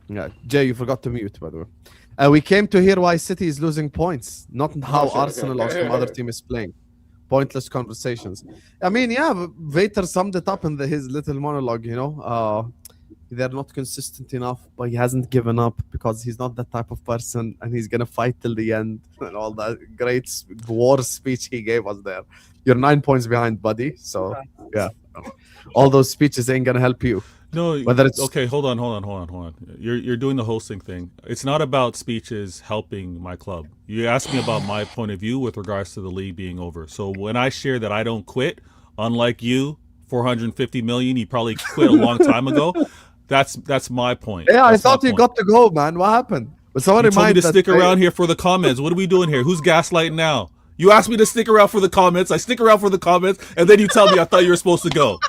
Yeah, Jay, you forgot to mute, by the way. We came to hear why City is losing points, not how Arsenal or some other team is playing. Pointless conversations. I mean, yeah, Vader summed it up in his little monologue, you know. They're not consistent enough, but he hasn't given up because he's not that type of person and he's going to fight till the end and all that great war speech he gave us there. You're 9 points behind, buddy. So, yeah, all those speeches ain't going to help you. No, whether it's okay. Hold on. You're doing the hosting thing. It's not about speeches helping my club. You asked me about my point of view with regards to the league being over. So when I share that I don't quit, unlike you, 450 million, you probably quit a long time ago. That's my point. Yeah, that's I thought you got to go, man. What happened? But someone You told me remind to that stick around here for the comments. What are we doing here? Who's gaslighting now? You asked me to stick around for the comments. I stick around for the comments, and then you tell me I thought you were supposed to go.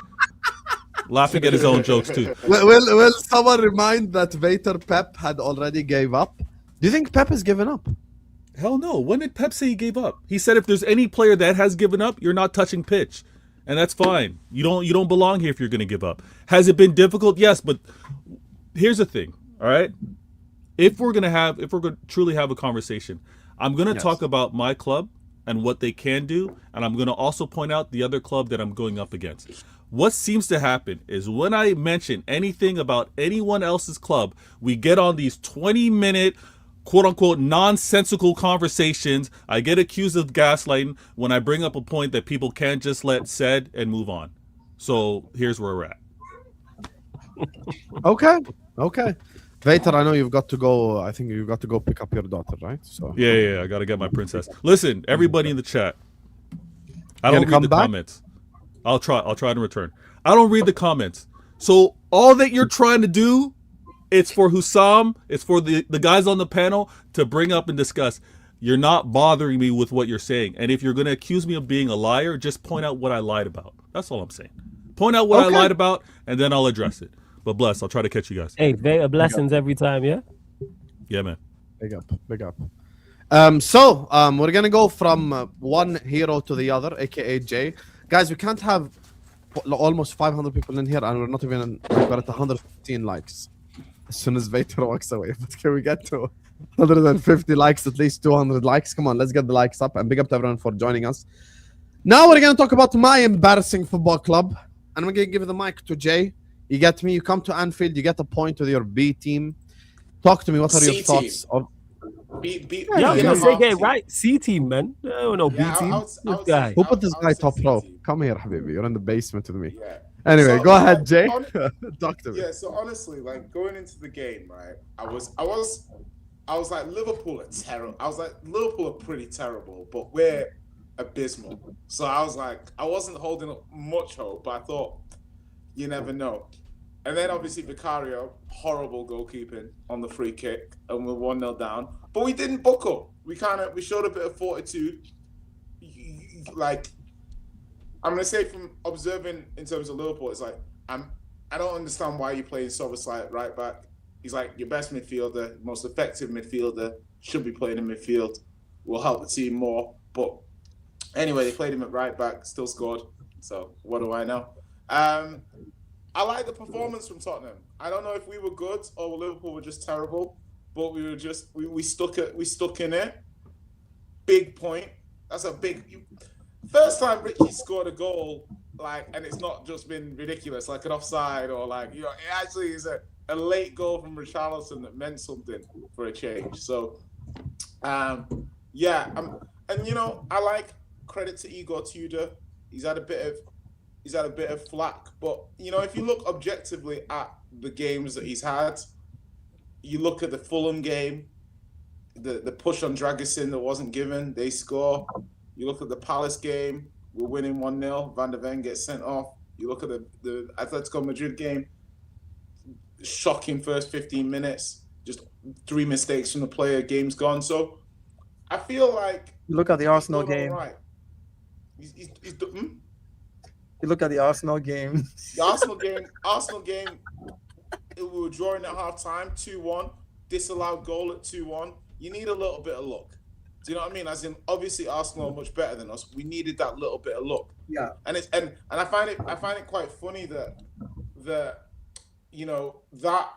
Laughing at his own jokes too. Will someone remind that Vader Pep had already gave up? Do you think Pep has given up? Hell no. When did Pep say he gave up? He said if there's any player that has given up, you're not touching pitch. And that's fine. You don't belong here if you're going to give up. Has it been difficult? Yes, but here's the thing, all right? If we're going to truly have a conversation, I'm going to talk about my club and what they can do, and I'm going to also point out the other club that I'm going up against. What seems to happen is when I mention anything about anyone else's club, we get on these 20-minute quote-unquote nonsensical conversations. I get accused of gaslighting when I bring up a point that people can't just let said and move on. So here's where we're at. Okay. Vader, I know you've got to go. I think you've got to go pick up your daughter, right? So Yeah. I got to get my princess. Listen, everybody in the chat. I don't read the comments. I'll try to return. I don't read the comments. So all that you're trying to do, it's for Hussam, it's for the guys on the panel to bring up and discuss. You're not bothering me with what you're saying. And if you're going to accuse me of being a liar, just point out what I lied about. That's all I'm saying. Point out what I lied about, and then I'll address it. But bless, I'll try to catch you guys. Hey, blessings every time, yeah? Yeah, man. Big up. We're going to go from one hero to the other, a.k.a. Jay. Guys, we can't have almost 500 people in here, and we're not even we're at 115 likes. As soon as Vader walks away. But can we get to 150 likes, at least 200 likes? Come on, let's get the likes up. And big up to everyone for joining us. Now we're going to talk about my embarrassing football club. And I'm going to give the mic to Jay. You get me? You come to Anfield, you get a point with your B team. Talk to me. What are your thoughts? Yeah, you're saying it right. C team, man. No, B team. Who put this guy top row? Come here, Habibi. You're in the basement with me. Yeah. Anyway, go ahead, Jay. Talk to me. Yeah, so honestly, like going into the game, right? I was like, Liverpool are terrible. I was like, Liverpool are pretty terrible, but we're abysmal. So I was like, I wasn't holding up much hope, but I thought, you never know. And then obviously Vicario, horrible goalkeeping on the free kick, and we're 1-0 down. But we didn't buckle. We showed a bit of fortitude. Like, I'm gonna say from observing in terms of Liverpool, it's like I don't understand why you're playing Soboslai at right back. He's like your best midfielder, most effective midfielder, should be playing in midfield, will help the team more. But anyway, they played him at right back, still scored. So what do I know? I like the performance from Tottenham. I don't know if we were good or Liverpool were just terrible, but we were just we stuck in it. Big point. That's a big first time Richie scored a goal, like, and it's not just been ridiculous, like an offside or like, you know, it actually is a late goal from Richarlison that meant something for a change. So and you know, I like credit to Igor Tudor. He's had a bit of flack, but you know, if you look objectively at the games that he's had, you look at the Fulham game, the push on Dragusin that wasn't given, they score. You look at the Palace game, we're winning 1-0, Van der Ven gets sent off. You look at the Atletico Madrid game, shocking first 15 minutes, just 3 mistakes from the player, game's gone. So I feel like you look at the Arsenal game. Right. You look at the Arsenal game. The Arsenal game, we were drawing at half time, 2-1, disallowed goal at 2-1. You need a little bit of luck. Do you know what I mean? As in, obviously Arsenal are much better than us. We needed that little bit of luck. Yeah. And I find it quite funny that you know, that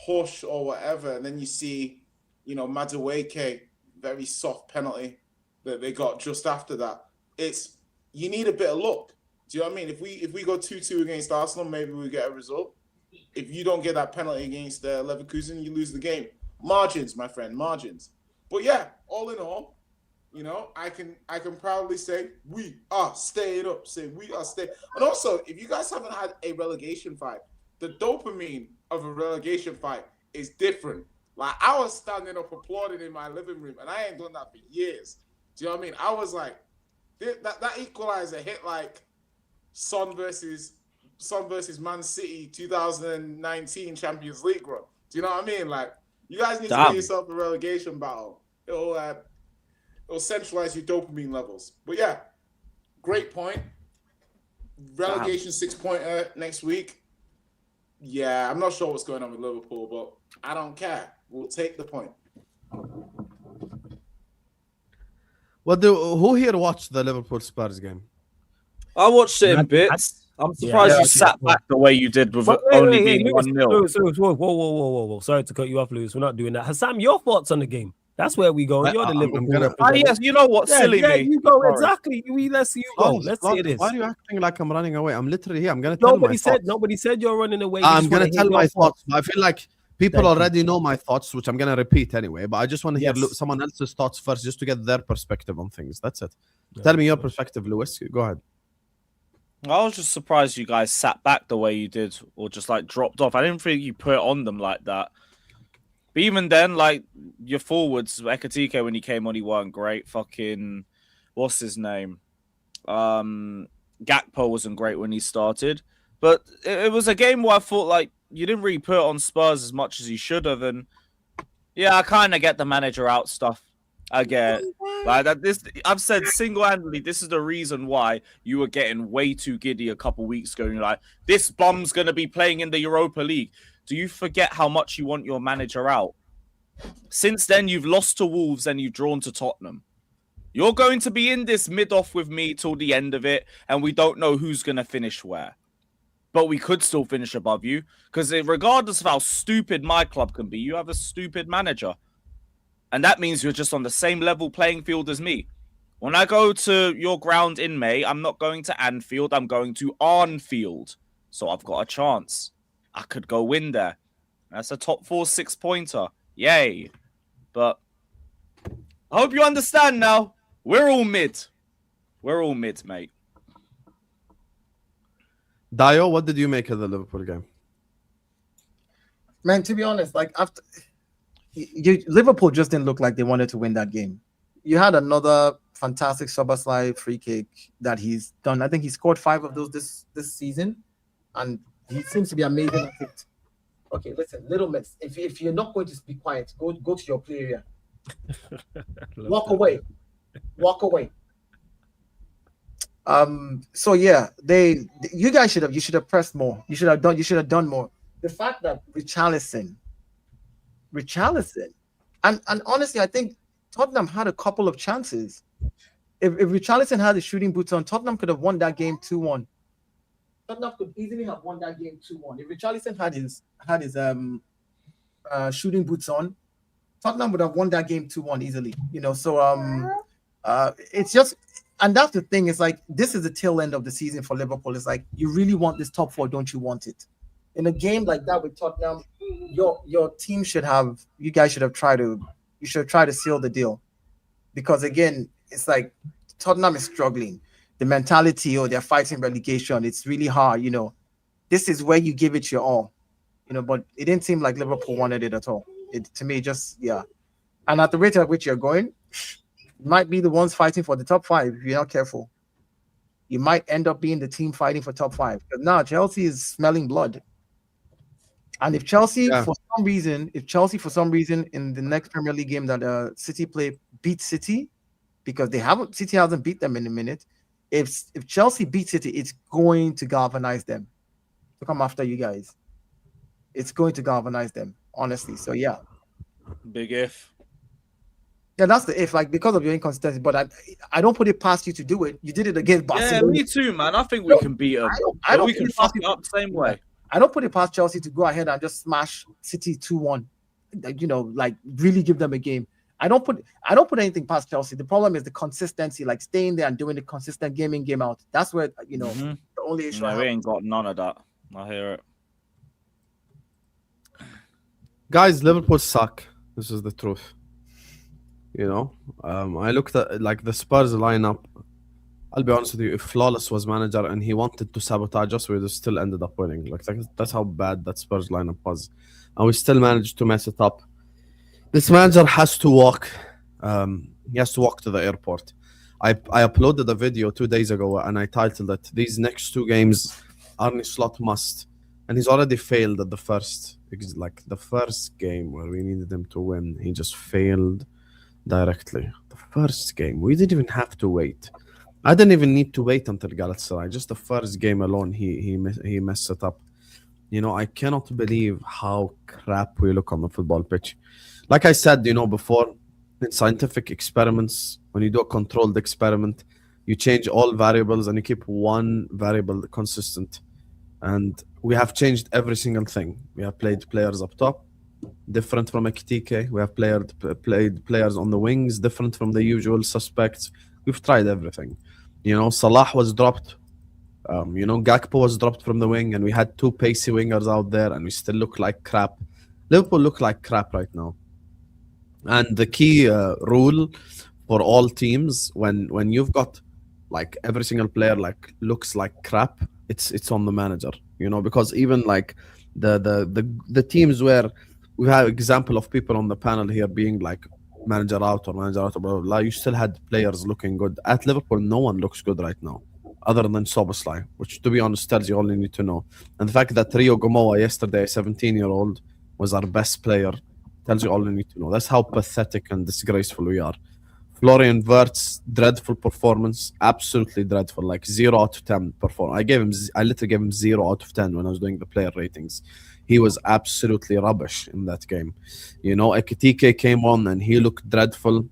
push or whatever, and then you see, you know, Madueke, very soft penalty that they got just after that. It's, you need a bit of luck. Do you know what I mean? If we go 2-2 against Arsenal, maybe we get a result. If you don't get that penalty against Leverkusen, you lose the game. Margins, my friend, margins. But yeah, all in all, you know, I can proudly say we are staying up. Say we are staying. And also, if you guys haven't had a relegation fight, the dopamine of a relegation fight is different. Like, I was standing up applauding in my living room, and I ain't done that for years. Do you know what I mean? I was like, that equalizer hit like Son versus Man City 2019 Champions League run. Do you know what I mean? Like, You guys need to get yourself a relegation battle. It'll centralize your dopamine levels. But yeah, great point. Relegation 6-pointer next week. Yeah, I'm not sure what's going on with Liverpool, but I don't care. We'll take the point. Who here watched the Liverpool Spurs game? I watched it in bits. I'm surprised you sat back the way you did with only being 1-0. Whoa. Sorry to cut you off, Lewis. We're not doing that. Hassam, your thoughts on the game? That's where we go. You're the Liverpool. Yes, you know what? Silly me. You go. Exactly. Let's go. Let's see this. Why are you acting like I'm running away? I'm literally here. I'm going to tell my thoughts. Nobody said you're running away. I'm going to tell my thoughts. I feel like people already know my thoughts, which I'm going to repeat anyway. But I just want to hear someone else's thoughts first, just to get their perspective on things. That's it. Tell me your perspective, Lewis. Go ahead. I was just surprised you guys sat back the way you did, or just like dropped off. I didn't think you put it on them like that. But even then, like your forwards, Ekatike, when he came on, he weren't great. Fucking, what's his name? Gakpo wasn't great when he started. But it was a game where I thought like you didn't really put on Spurs as much as you should have. And yeah, I kind of get the manager out stuff. I get like that. I've said single-handedly, this is the reason why you were getting way too giddy a couple weeks ago. You're like, this bum's gonna be playing in the Europa League. Do you forget how much you want your manager out? Since then, you've lost to Wolves and you've drawn to Tottenham. You're going to be in this mid-off with me till the end of it, and we don't know who's going to finish where. But we could still finish above you, because regardless of how stupid my club can be, you have a stupid manager. And that means you're just on the same level playing field as me. When I go to your ground in May, I'm not going to Anfield, I'm going to Arnfield. So I've got a chance. I could go win there. That's a top 4 6-pointer. Yay. But I hope you understand now. We're all mid. We're all mid, mate. Dio, what did you make of the Liverpool game? Man, to be honest, like after Liverpool just didn't look like they wanted to win that game. You had another fantastic Szoboszlai free kick that he's done. I think he scored 5 of those this season, and he seems to be amazing at it. Okay, listen, little miss. If you're not going to be quiet, go to your play area. Walk away. So yeah, you guys should have pressed more. You should have done more. The fact that Richarlison, and honestly, I think Tottenham had a couple of chances. If Richarlison had the shooting boots on, Tottenham could have won that game 2-1. Tottenham could easily have won that game 2-1. If Richarlison had his shooting boots on, Tottenham would have won that game 2-1 easily. You know, so it's just, and that's the thing. It's like this is the tail end of the season for Liverpool. It's like you really want this top 4, don't you want it? In a game like that with Tottenham, your team you guys should have tried to seal the deal, because again, it's like Tottenham is struggling. The mentality, they're fighting relegation. It's really hard, you know. This is where you give it your all, you know. But it didn't seem like Liverpool wanted it at all. To me, just And at the rate at which you're going, you might be the ones fighting for the top 5 if you're not careful. You might end up being the team fighting for top 5. Because now Chelsea is smelling blood. And if Chelsea, for some reason, in the next Premier League game that City play beat City, because City hasn't beat them in a minute. If Chelsea beat City, it's going to galvanize them to come after you guys. It's going to galvanize them, honestly. So yeah, big if. Yeah, that's the if. Like because of your inconsistency, but I don't put it past you to do it. You did it against Barcelona. Yeah, me too, man. I think we can beat them. I don't we can fuck it up the same way. I don't put it past Chelsea to go ahead and just smash City 2-1. You know, like really give them a game. I don't put anything past Chelsea. The problem is the consistency, like staying there and doing the consistent game in, game out. That's where, you know, the only issue. No, we ain't got none of that. I hear it. Guys, Liverpool suck. This is the truth. You know, I looked at like the Spurs lineup. I'll be honest with you, if Flawless was manager and he wanted to sabotage us, we would still ended up winning. Like that's how bad that Spurs lineup was. And we still managed to mess it up. This manager has to walk. He has to walk to the airport. I uploaded a video 2 days ago and I titled it, "These next 2 games, Arne Slot must and he's already failed at the first game where we needed him to win. He just failed directly. The first game, we didn't even have to wait. I didn't even need to wait until Galatasaray. Just the first game alone, he messed it up. You know, I cannot believe how crap we look on the football pitch. Like I said, you know, before, in scientific experiments, when you do a controlled experiment, you change all variables and you keep one variable consistent. And we have changed every single thing. We have played players up top, different from Ekitike. We have played players on the wings, different from the usual suspects. We've tried everything. You know, Salah was dropped. You know, Gakpo was dropped from the wing, and we had two pacey wingers out there, and we still look like crap. Liverpool look like crap right now. And the key rule for all teams, when you've got like every single player like looks like crap, it's on the manager. You know, because even like the teams where we have example of people on the panel here being like manager out, blah, blah, blah, you still had players looking good. At Liverpool, no one looks good right now, other than Soboslai, which, to be honest, tells you all you need to know. And the fact that Rio Gomoa yesterday, a 17-year-old, was our best player, tells you all you need to know. That's how pathetic and disgraceful we are. Florian Wirtz, dreadful performance, absolutely dreadful, like 0 out of 10 performance. I literally gave him 0 out of 10 when I was doing the player ratings. He was absolutely rubbish in that game. You know, Ekitike came on and he looked dreadful.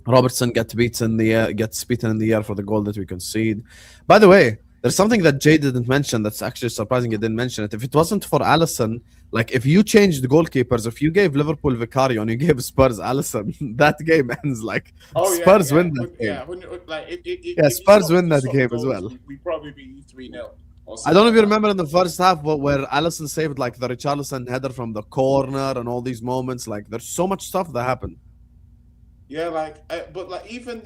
Robertson gets beaten in the air for the goal that we concede. By the way, there's something that Jay didn't mention that's actually surprising he didn't mention it. If it wasn't for Alisson, like if you changed the goalkeepers, if you gave Liverpool Vicario and you gave Spurs Alisson, that game ends like Spurs win that game. Spurs win that game as well. We probably beat 3-0. I don't know if you remember in the first half where Alisson saved like the Richarlison header from the corner and all these moments. Like there's so much stuff that happened. Yeah, but even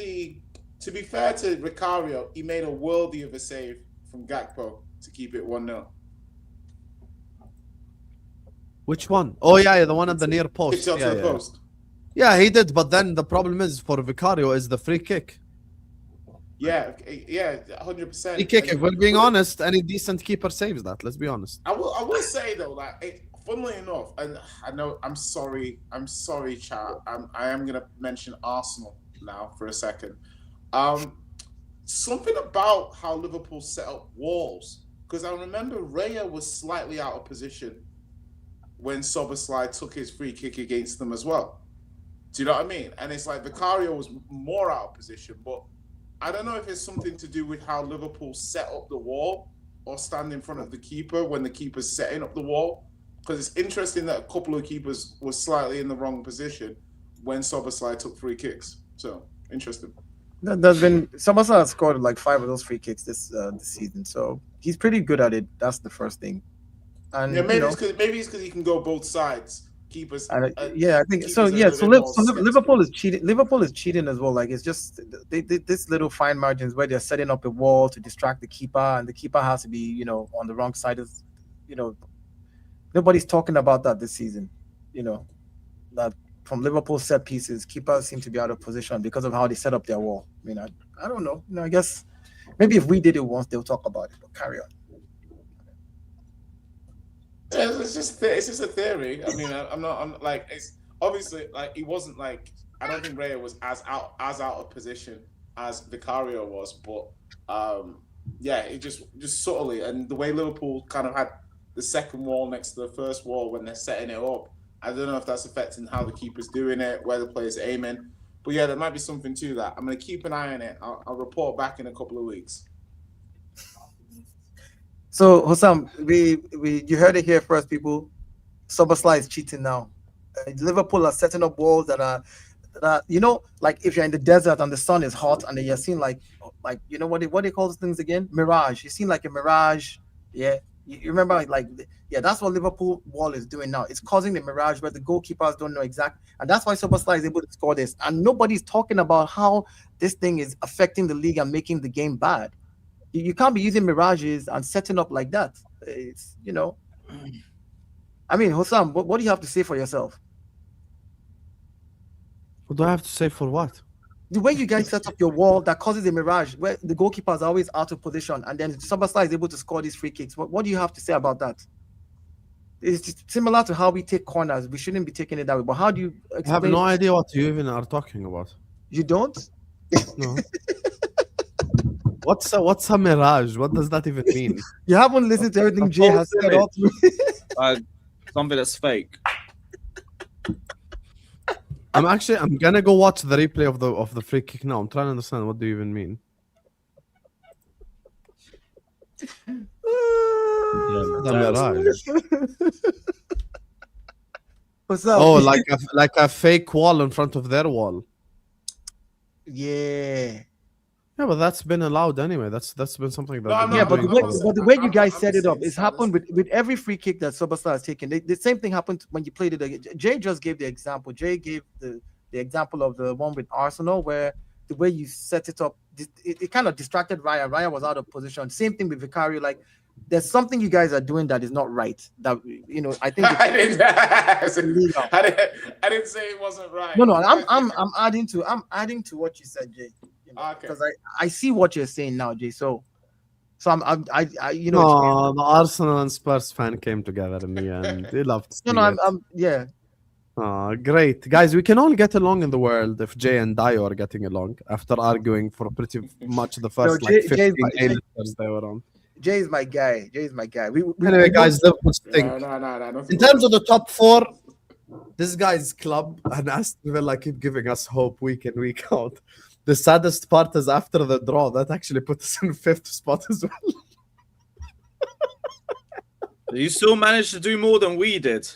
to be fair to Vicario, he made a worldie of a save from Gakpo to keep it 1-0. Which one? Oh yeah, the one at the near post. It's onto the post. Yeah, he did, but then the problem is for Vicario is the free kick. Yeah, 100%. Free kick, if we're being honest, any decent keeper saves that. Let's be honest. I will say though, funnily enough, and I know I'm sorry, chat. I am gonna mention Arsenal now for a second. Something about how Liverpool set up walls, because I remember Raya was slightly out of position when Soboslai took his free kick against them as well. Do you know what I mean? And it's like Vicario was more out of position, but I don't know if it's something to do with how Liverpool set up the wall or stand in front of the keeper when the keeper's setting up the wall. Because it's interesting that a couple of keepers were slightly in the wrong position when Soboslai took free kicks. So, interesting. There's been Soboslai has scored like 5 of those free kicks this season, so he's pretty good at it. That's the first thing. And yeah, maybe it's because he can go both sides. Keepers. I think so. Yeah, so Liverpool is cheating. Liverpool is cheating as well. Like it's just this little fine margins where they're setting up a wall to distract the keeper, and the keeper has to be, on the wrong side of, nobody's talking about that this season. That from Liverpool set pieces, keepers seem to be out of position because of how they set up their wall. I mean, I don't know. I guess maybe if we did it once, they'll talk about it. But carry on. It's just a theory. I mean, I'm like, it's obviously like he wasn't like, I don't think Raya was as out of position as Vicario was, but yeah, it just subtly, and the way Liverpool kind of had the second wall next to the first wall when they're setting it up, I don't know if that's affecting how the keeper's doing it, where the player's aiming, but yeah, there might be something to that. I'm going to keep an eye on it. I'll report back in a couple of weeks. So Hossam, you heard it here first, people. Soboslai is cheating now. Liverpool are setting up walls that are, like if you're in the desert and the sun is hot and then you're seeing like what they call those things again? Mirage. You seem like a mirage. Yeah. You remember that's what Liverpool wall is doing now. It's causing the mirage where the goalkeepers don't know exactly, and that's why Soboslai is able to score this. And nobody's talking about how this thing is affecting the league and making the game bad. You can't be using mirages and setting up like that. It's, I mean, Hossam, what do you have to say for yourself? What do I have to say for what? The way you guys set up your wall that causes a mirage, where the goalkeeper is always out of position, and then Superstar is able to score these free kicks. What do you have to say about that? It's similar to how we take corners. We shouldn't be taking it that way. But how do you explain? I have no idea what you even are talking about. You don't? No. What's a mirage? What does that even mean? You haven't listened to everything Jay has said all through. Something that's fake. I'm gonna go watch the replay of the free kick now. I'm trying to understand what do you even mean. The mirage. What's up? Oh, like a fake wall in front of their wall. Yeah. Yeah, but that's been allowed anyway. That's been something that. Yeah, but the way you guys set it up, it's happened with every free kick that Superstar has taken. The same thing happened when you played it. Jay just gave the example. Jay gave the example of the one with Arsenal, where the way you set it up, it kind of distracted Raya. Raya was out of position. Same thing with Vicario. Like, there's something you guys are doing that is not right. That, you know, I think I didn't say it wasn't right. No, I'm adding to what you said, Jay. Because I see what you're saying now, Jay. So I you know. No, the Arsenal and Spurs fan came together in the end. They loved. Yeah. Oh, great, guys! We can all get along in the world if Jay and Dio are getting along after arguing for pretty much the first 15 A-listers they were on. Jay is my guy. Anyway, guys, Liverpool stink. No. In terms of the top four, this guy's club and Aston Villa keep giving us hope week in, week out. The saddest part is after the draw, that actually put us in 5th spot as well. You still managed to do more than we did.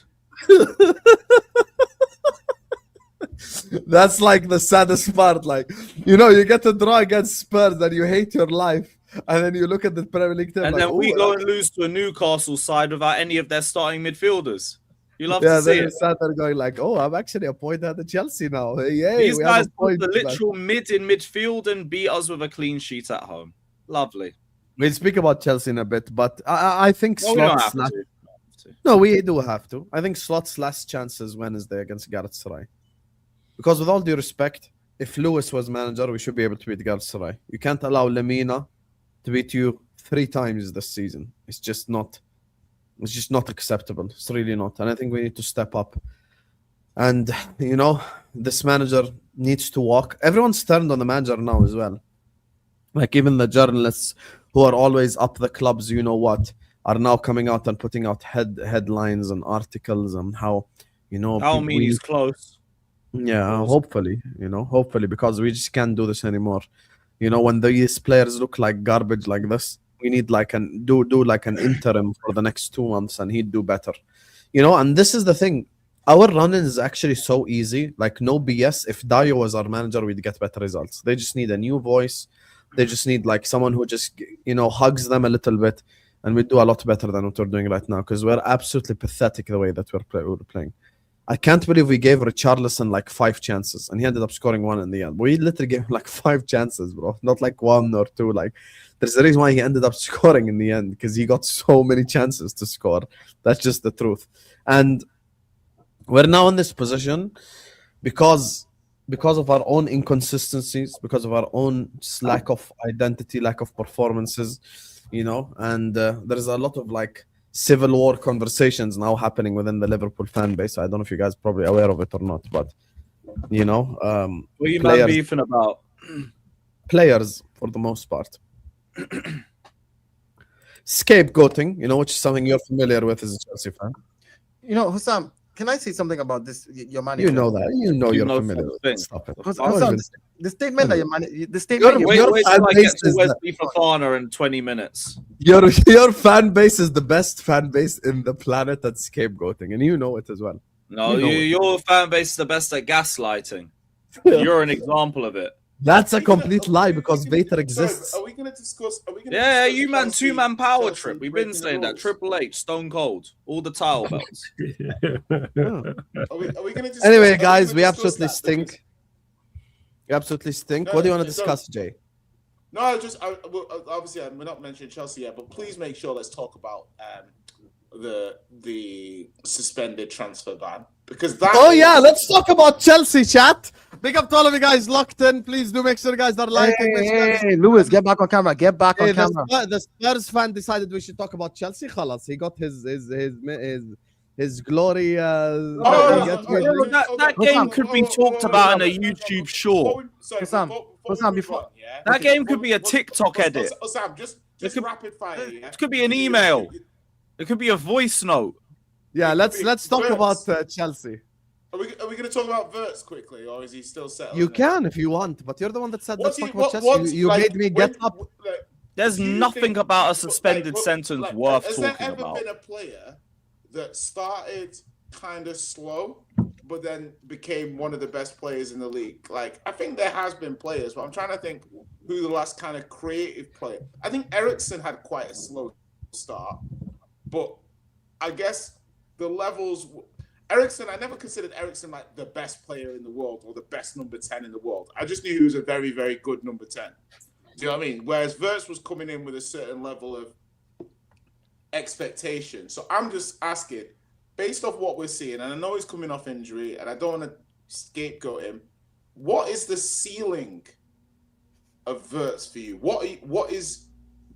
That's like the saddest part. Like, you know, you get a draw against Spurs and you hate your life. And then you look at the Premier League team, and then we go and lose to a Newcastle side without any of their starting midfielders. You love to see it. Sat there going like, "Oh, I'm actually appointed at Chelsea now." Hey, these guys put the literal mid in midfield and beat us with a clean sheet at home. Lovely. We'll speak about Chelsea in a bit, but I think we don't have to. No, we do have to. I think Slot's last chance is Wednesday against Galatasaray. Because with all due respect, if Lewis was manager, we should be able to beat Galatasaray. You can't allow Lemina to beat you 3 times this season. It's just not acceptable. It's really not. And I think we need to step up. And, you know, this manager needs to walk. Everyone's turned on the manager now as well. Like, even the journalists who are always up the clubs, you know what, are now coming out and putting out headlines and articles and how, you know... Almini's close. Yeah, hopefully, because we just can't do this anymore. You know, when these players look like garbage like this, we need like an interim for the next 2 months, and he'd do better. You know, and this is the thing. Our run-in is actually so easy, like no BS. If Dio was our manager, we'd get better results. They just need a new voice. They just need like someone who just, you know, hugs them a little bit, and we do a lot better than what we're doing right now, because we're absolutely pathetic the way that we're playing. I can't believe we gave Richarlison like 5 chances and he ended up scoring 1 in the end. We literally gave him like 5 chances, bro. Not like 1 or 2. Like, there's a reason why he ended up scoring in the end, because he got so many chances to score. That's just the truth. And we're now in this position because of our own inconsistencies, because of our own lack of identity, lack of performances, you know. And there's a lot of like civil war conversations now happening within the Liverpool fan base. I don't know if you guys are probably aware of it or not, but you know, what are you man beefing about? Players, for the most part, scapegoating, you know, which is something you're familiar with as a Chelsea fan. You know, Hussam, can I say something about this? Your manager. You know that. You're familiar with it. Stop it. Hussam, the statement that the statement. Wait till I get to Wesley Fofana in 20 minutes. Your fan base is the best fan base in the planet at scapegoating, and you know it as well. No, your fan base is the best at gaslighting. You're an example of it. That's a complete lie, because Vader exists. So, are we going to discuss? Yeah, you man, 2-man power trip. We've been saying that. Triple H, Stone Cold, all the tile belts. Are we going to discuss? Anyway, guys, we absolutely stink. We absolutely stink. What do you want to discuss, Jay? No, obviously we're not mentioning Chelsea yet, but please make sure let's talk about the suspended transfer ban, because that. Oh yeah, let's talk about Chelsea, chat. Big up to all of you guys locked in. Please do make sure you guys are liking. Hey, Lewis, get back on camera. Get back on camera. The Spurs fan decided we should talk about Chelsea. Khalas, he got his glory. That game could be talked about in a YouTube short. That game could be a TikTok edit. Sam, just rapid fire. Yeah? It could be an email. It could be a voice note. Yeah, let's talk about Chelsea. Are we going to talk about Wirtz quickly, or is he still settled? You can if you want, but you're the one that said let's talk about Chelsea. You made me get up. There's nothing about a suspended sentence worth talking about. Has there ever been a player that started kind of slow, but then became one of the best players in the league? Like, I think there has been players, but I'm trying to think who the last kind of creative player. I think Eriksen had quite a slow start, but I guess the levels. Eriksen, I never considered Eriksen like the best player in the world or the best number 10 in the world. I just knew he was a very, very good number 10. Do you know what I mean? Whereas Wirtz was coming in with a certain level of expectation. So I'm just asking, based off what we're seeing, and I know he's coming off injury, and I don't want to scapegoat him, what is the ceiling of Wirtz for you? What is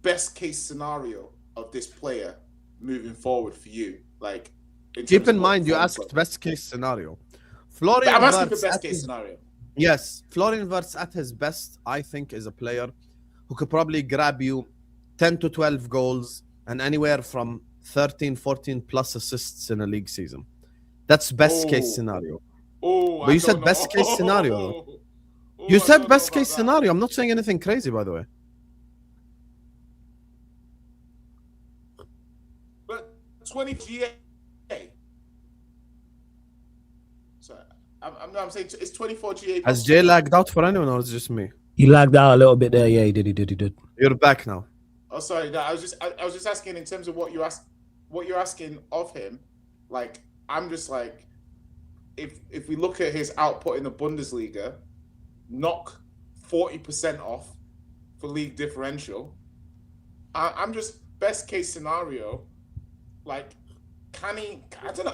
best case scenario of this player moving forward for you? Like, keep in mind, you asked best case scenario. Florian I'm asking Wirtz for best case scenario. Yes, Florian Wirtz at his best, I think, is a player who could probably grab you 10 to 12 goals and anywhere from 13, 14 plus assists in a league season. That's best case scenario. But you said best case scenario. You said best case scenario. I'm not saying anything crazy, by the way. But 20 GA. Sorry, I'm saying it's 24 GA. Has Jay lagged out for anyone, or is it just me? He lagged out a little bit there. Yeah, he did. You're back now. Oh, sorry. No, I was just asking in terms of what you're asking of him. Like, I'm just like, if we look at his output in the Bundesliga, knock 40% off for league differential. I'm just best case scenario. Like, can he? I don't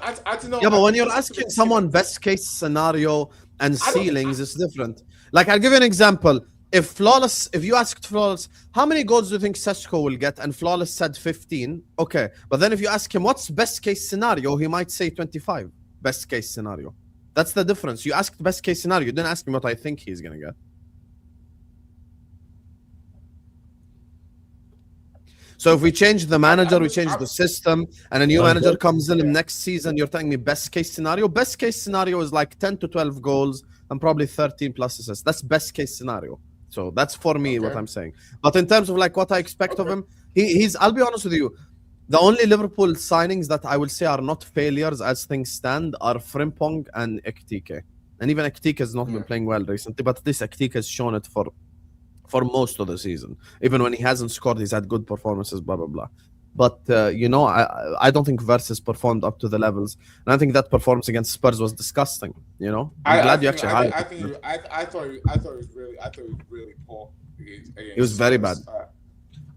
know. Yeah, but when you're asking someone best case scenario and ceilings, it's different. Like, I'll give you an example. If you asked Flawless, how many goals do you think Sesko will get? And Flawless said 15. Okay. But then if you ask him, what's best case scenario? He might say 25. Best case scenario. That's the difference. You asked best case scenario. You didn't ask him what I think he's going to get. So if we change the manager, we change the system, and a new manager comes in next season, you're telling me best case scenario? Best case scenario is like 10 to 12 goals and probably 13 plus assists. That's best case scenario. So that's for me what I'm saying. But in terms of like what I expect of him, he's, I'll be honest with you, the only Liverpool signings that I will say are not failures as things stand are Frimpong and Ekitike. And even Ekitike has not been playing well recently, but this Ekitike has shown it for most of the season. Even when he hasn't scored, he's had good performances, blah, blah, blah. But, I don't think Wirtz has performed up to the levels. And I think that performance against Spurs was disgusting, you know? I thought it was really poor. He was very bad.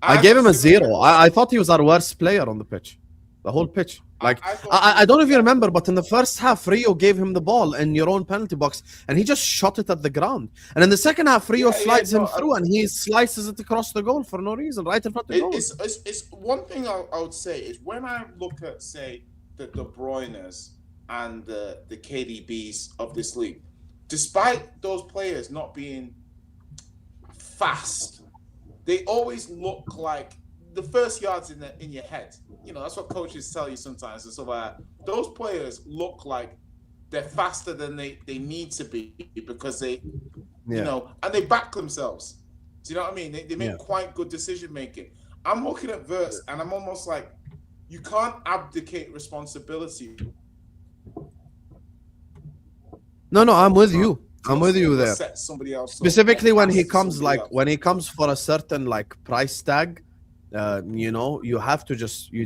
I gave him a 0. I thought he was our worst player on the pitch. The whole pitch. Like, I don't know if you remember, but in the first half, Rio gave him the ball in your own penalty box, and he just shot it at the ground. And in the second half, Rio slides him through, and he slices it across the goal for no reason, right in front of the goal. It's one thing I would say is when I look at, say, the De Bruynes and the KDBs of this league, despite those players not being fast, they always look like the first yards in your head. You know, that's what coaches tell you sometimes. And so those players look like they're faster than they need to be because they, you know, and they back themselves. Do you know what I mean? They make quite good decision making. I'm looking at Wirtz and I'm almost like, you can't abdicate responsibility. No, I'm with you. I'm with you there. Specifically when he comes for a certain like price tag, you know, you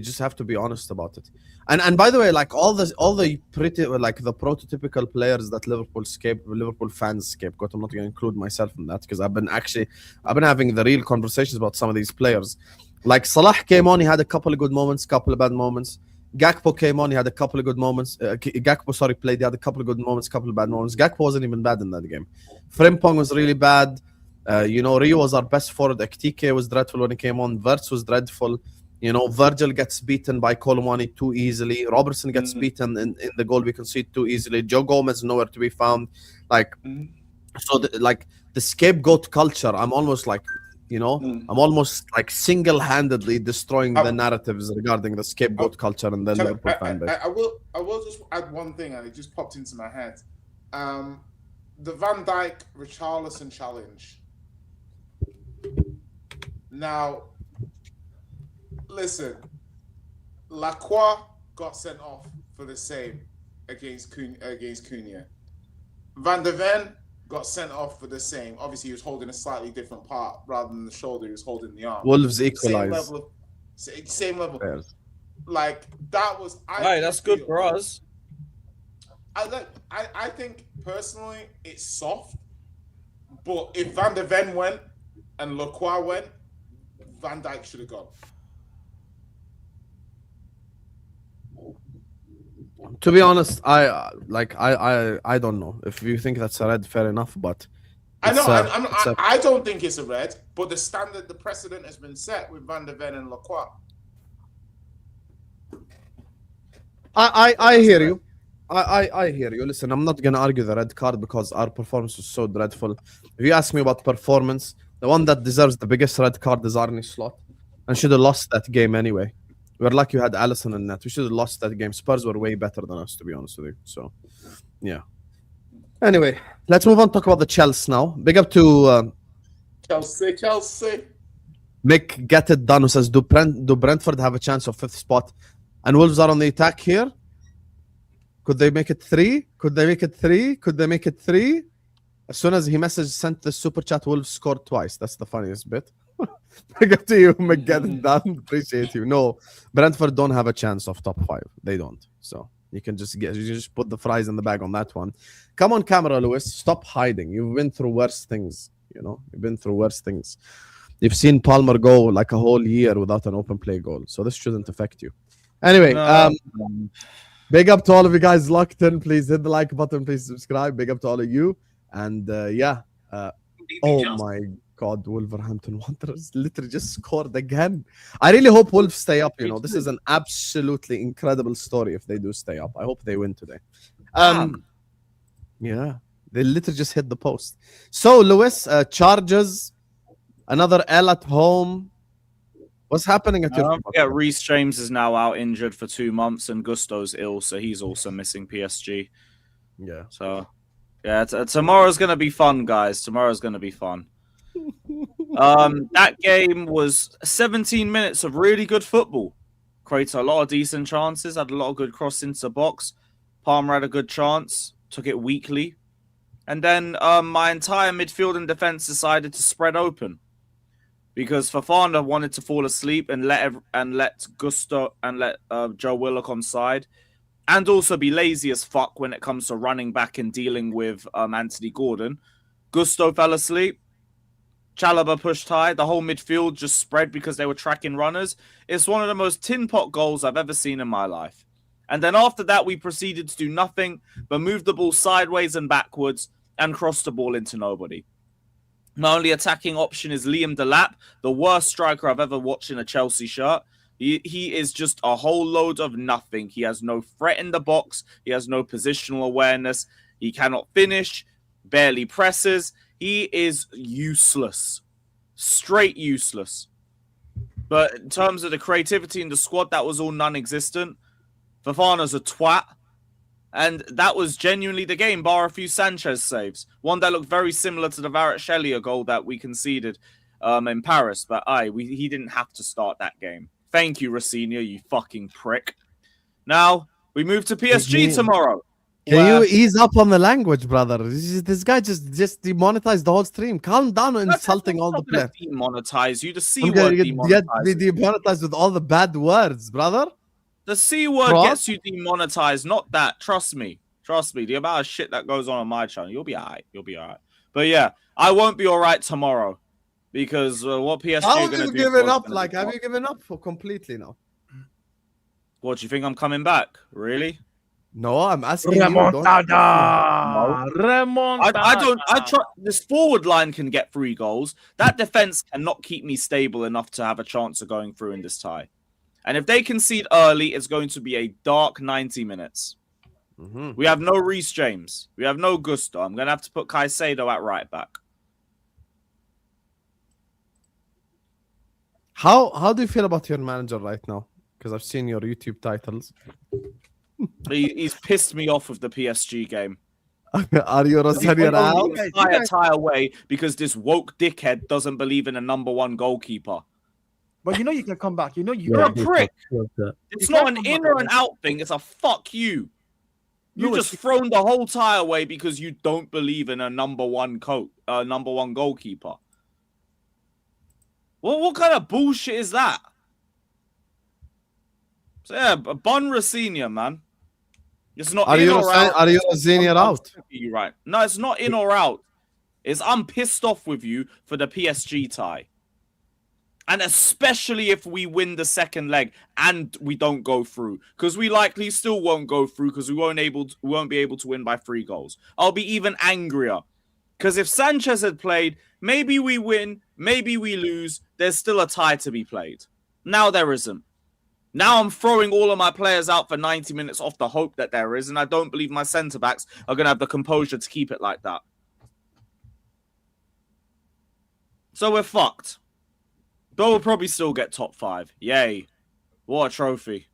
just have to be honest about it. And by the way, like all the pretty like the prototypical players that Liverpool fans scapegoat. I'm not going to include myself in that because I've been having the real conversations about some of these players. Like Salah came on, he had a couple of good moments, couple of bad moments. Gakpo came on. He had a couple of good moments. Gakpo, played. He had a couple of good moments, couple of bad moments. Gakpo wasn't even bad in that game. Frimpong was really bad. Rio was our best forward. Ekitike was dreadful when he came on. Wirtz was dreadful. Virgil gets beaten by Kolomani too easily. Robertson gets beaten in the goal we concede too easily. Joe Gomez nowhere to be found. So the scapegoat culture, I'm almost like, I'm almost like single-handedly destroying the narratives regarding the scapegoat culture in the Liverpool fan base. I will just add one thing, and it just popped into my head. The Van Dijk Richarlison challenge. Now, listen, Lacroix got sent off for the same against Cunha. Van de Ven got sent off for the same. Obviously, he was holding a slightly different part rather than the shoulder. He was holding the arm. Wolves equalize. Same level. Like, that was... Hey, that's good for us. I think, personally, it's soft. But if Van de Ven went and Lacroix went, Van Dijk should have gone. To be honest, I don't know. If you think that's a red, fair enough. But I know I don't think it's a red, but the precedent has been set with Van de Ven and Lacroix. I hear you. I hear you. Listen, I'm not gonna argue the red card because our performance was so dreadful. If you ask me about performance, the one that deserves the biggest red card is Arne Slot, and should have lost that game anyway. We're lucky you had Allison in net. We should have lost that game. Spurs were way better than us, to be honest with you. So, yeah. Anyway, let's move on. Talk about the Chelsea now. Big up to Chelsea. Mick Get It Done, who says, do Brentford have a chance of 5th spot? And Wolves are on the attack here. Could they make it 3? Could they make it 3? As soon as he sent the super chat, Wolves scored twice. That's the funniest bit. Big up to you, Mick Get It Done. Appreciate you. No, Brentford don't have a chance of top 5. They don't. So you can just put the fries in the bag on that one. Come on, camera, Lewis. Stop hiding. You've been through worse things. You've been through worse things. You've seen Palmer go like a whole year without an open play goal. So this shouldn't affect you. Anyway, big up to all of you guys locked in. Please hit the like button. Please subscribe. Big up to all of you. And oh my God, Wolverhampton Wanderers literally just scored again. I really hope Wolves stay up. This is an absolutely incredible story if they do stay up. I hope they win today. Yeah, they literally just hit the post. So, Lewis, Chargers, another L at home. What's happening at your... Yeah, Reece James is now out injured for 2 months, and Gusto's ill, so he's also missing PSG. Yeah. So, yeah, tomorrow's going to be fun, guys. Tomorrow's going to be fun. That game was 17 minutes of really good football. Created a lot of decent chances, had a lot of good cross into the box. Palmer had a good chance, took it weakly. And then my entire midfield and defense decided to spread open. Because Fafana wanted to fall asleep and let Gusto and let Joe Willock onside, and also be lazy as fuck when it comes to running back and dealing with Anthony Gordon. Gusto fell asleep. Chalobah pushed high. The whole midfield just spread because they were tracking runners. It's one of the most tin pot goals I've ever seen in my life. And then after that, we proceeded to do nothing but move the ball sideways and backwards and cross the ball into nobody. My only attacking option is Liam Delap, the worst striker I've ever watched in a Chelsea shirt. He is just a whole load of nothing. He has no threat in the box. He has no positional awareness. He cannot finish, barely presses. He is useless. Straight useless. But in terms of the creativity in the squad, that was all non-existent. Fafana's a twat. And that was genuinely the game, bar a few Sanchez saves. One that looked very similar to the Kvaratskhelia goal that we conceded in Paris. But he didn't have to start that game. Thank you, Rafinha, you fucking prick. Now, we move to PSG tomorrow. Can you ease up on the language, brother? This guy just demonetized the whole stream. Calm down on insulting all the players. Demonetize you. The C word demonetized. Demonetized with all the bad words, brother. The C word gets you demonetized, not that. Trust me. Trust me. The amount of shit that goes on my channel, you'll be all right. You'll be all right. But yeah, I won't be all right tomorrow because what PSG are going to do... Have you given up? Have you given up for completely now? What, do you think I'm coming back? Really? No, I'm asking Remontada! I try. This forward line can get 3 goals. That defense cannot keep me stable enough to have a chance of going through in this tie. And if they concede early, it's going to be a dark 90 minutes. We have no Reece James. We have no Gusto. I'm going to have to put Caicedo at right back. How do you feel about your manager right now? Because I've seen your YouTube titles. He's pissed me off with the PSG game. Are you Rosario out? Tie away because this woke dickhead doesn't believe in a #1 goalkeeper. But you know you can come back. You know You're a prick. It's not an in or an out thing. It's a fuck you. You just thrown the whole tie away because you don't believe in a #1 goalkeeper. Well, what kind of bullshit is that? So yeah, Bon Rafinha, man. It's not in or out. Are you Rafinha out? You're right. No, it's not in or out. It's I'm pissed off with you for the PSG tie. And especially if we win the second leg and we don't go through. Because we likely still won't go through because we won't be able to win by 3 goals. I'll be even angrier. Because if Sanchez had played, maybe we win, maybe we lose. There's still a tie to be played. Now there isn't. Now I'm throwing all of my players out for 90 minutes off the hope that there is, and I don't believe my centre-backs are going to have the composure to keep it like that. So we're fucked. But we'll probably still get top 5. Yay. What a trophy.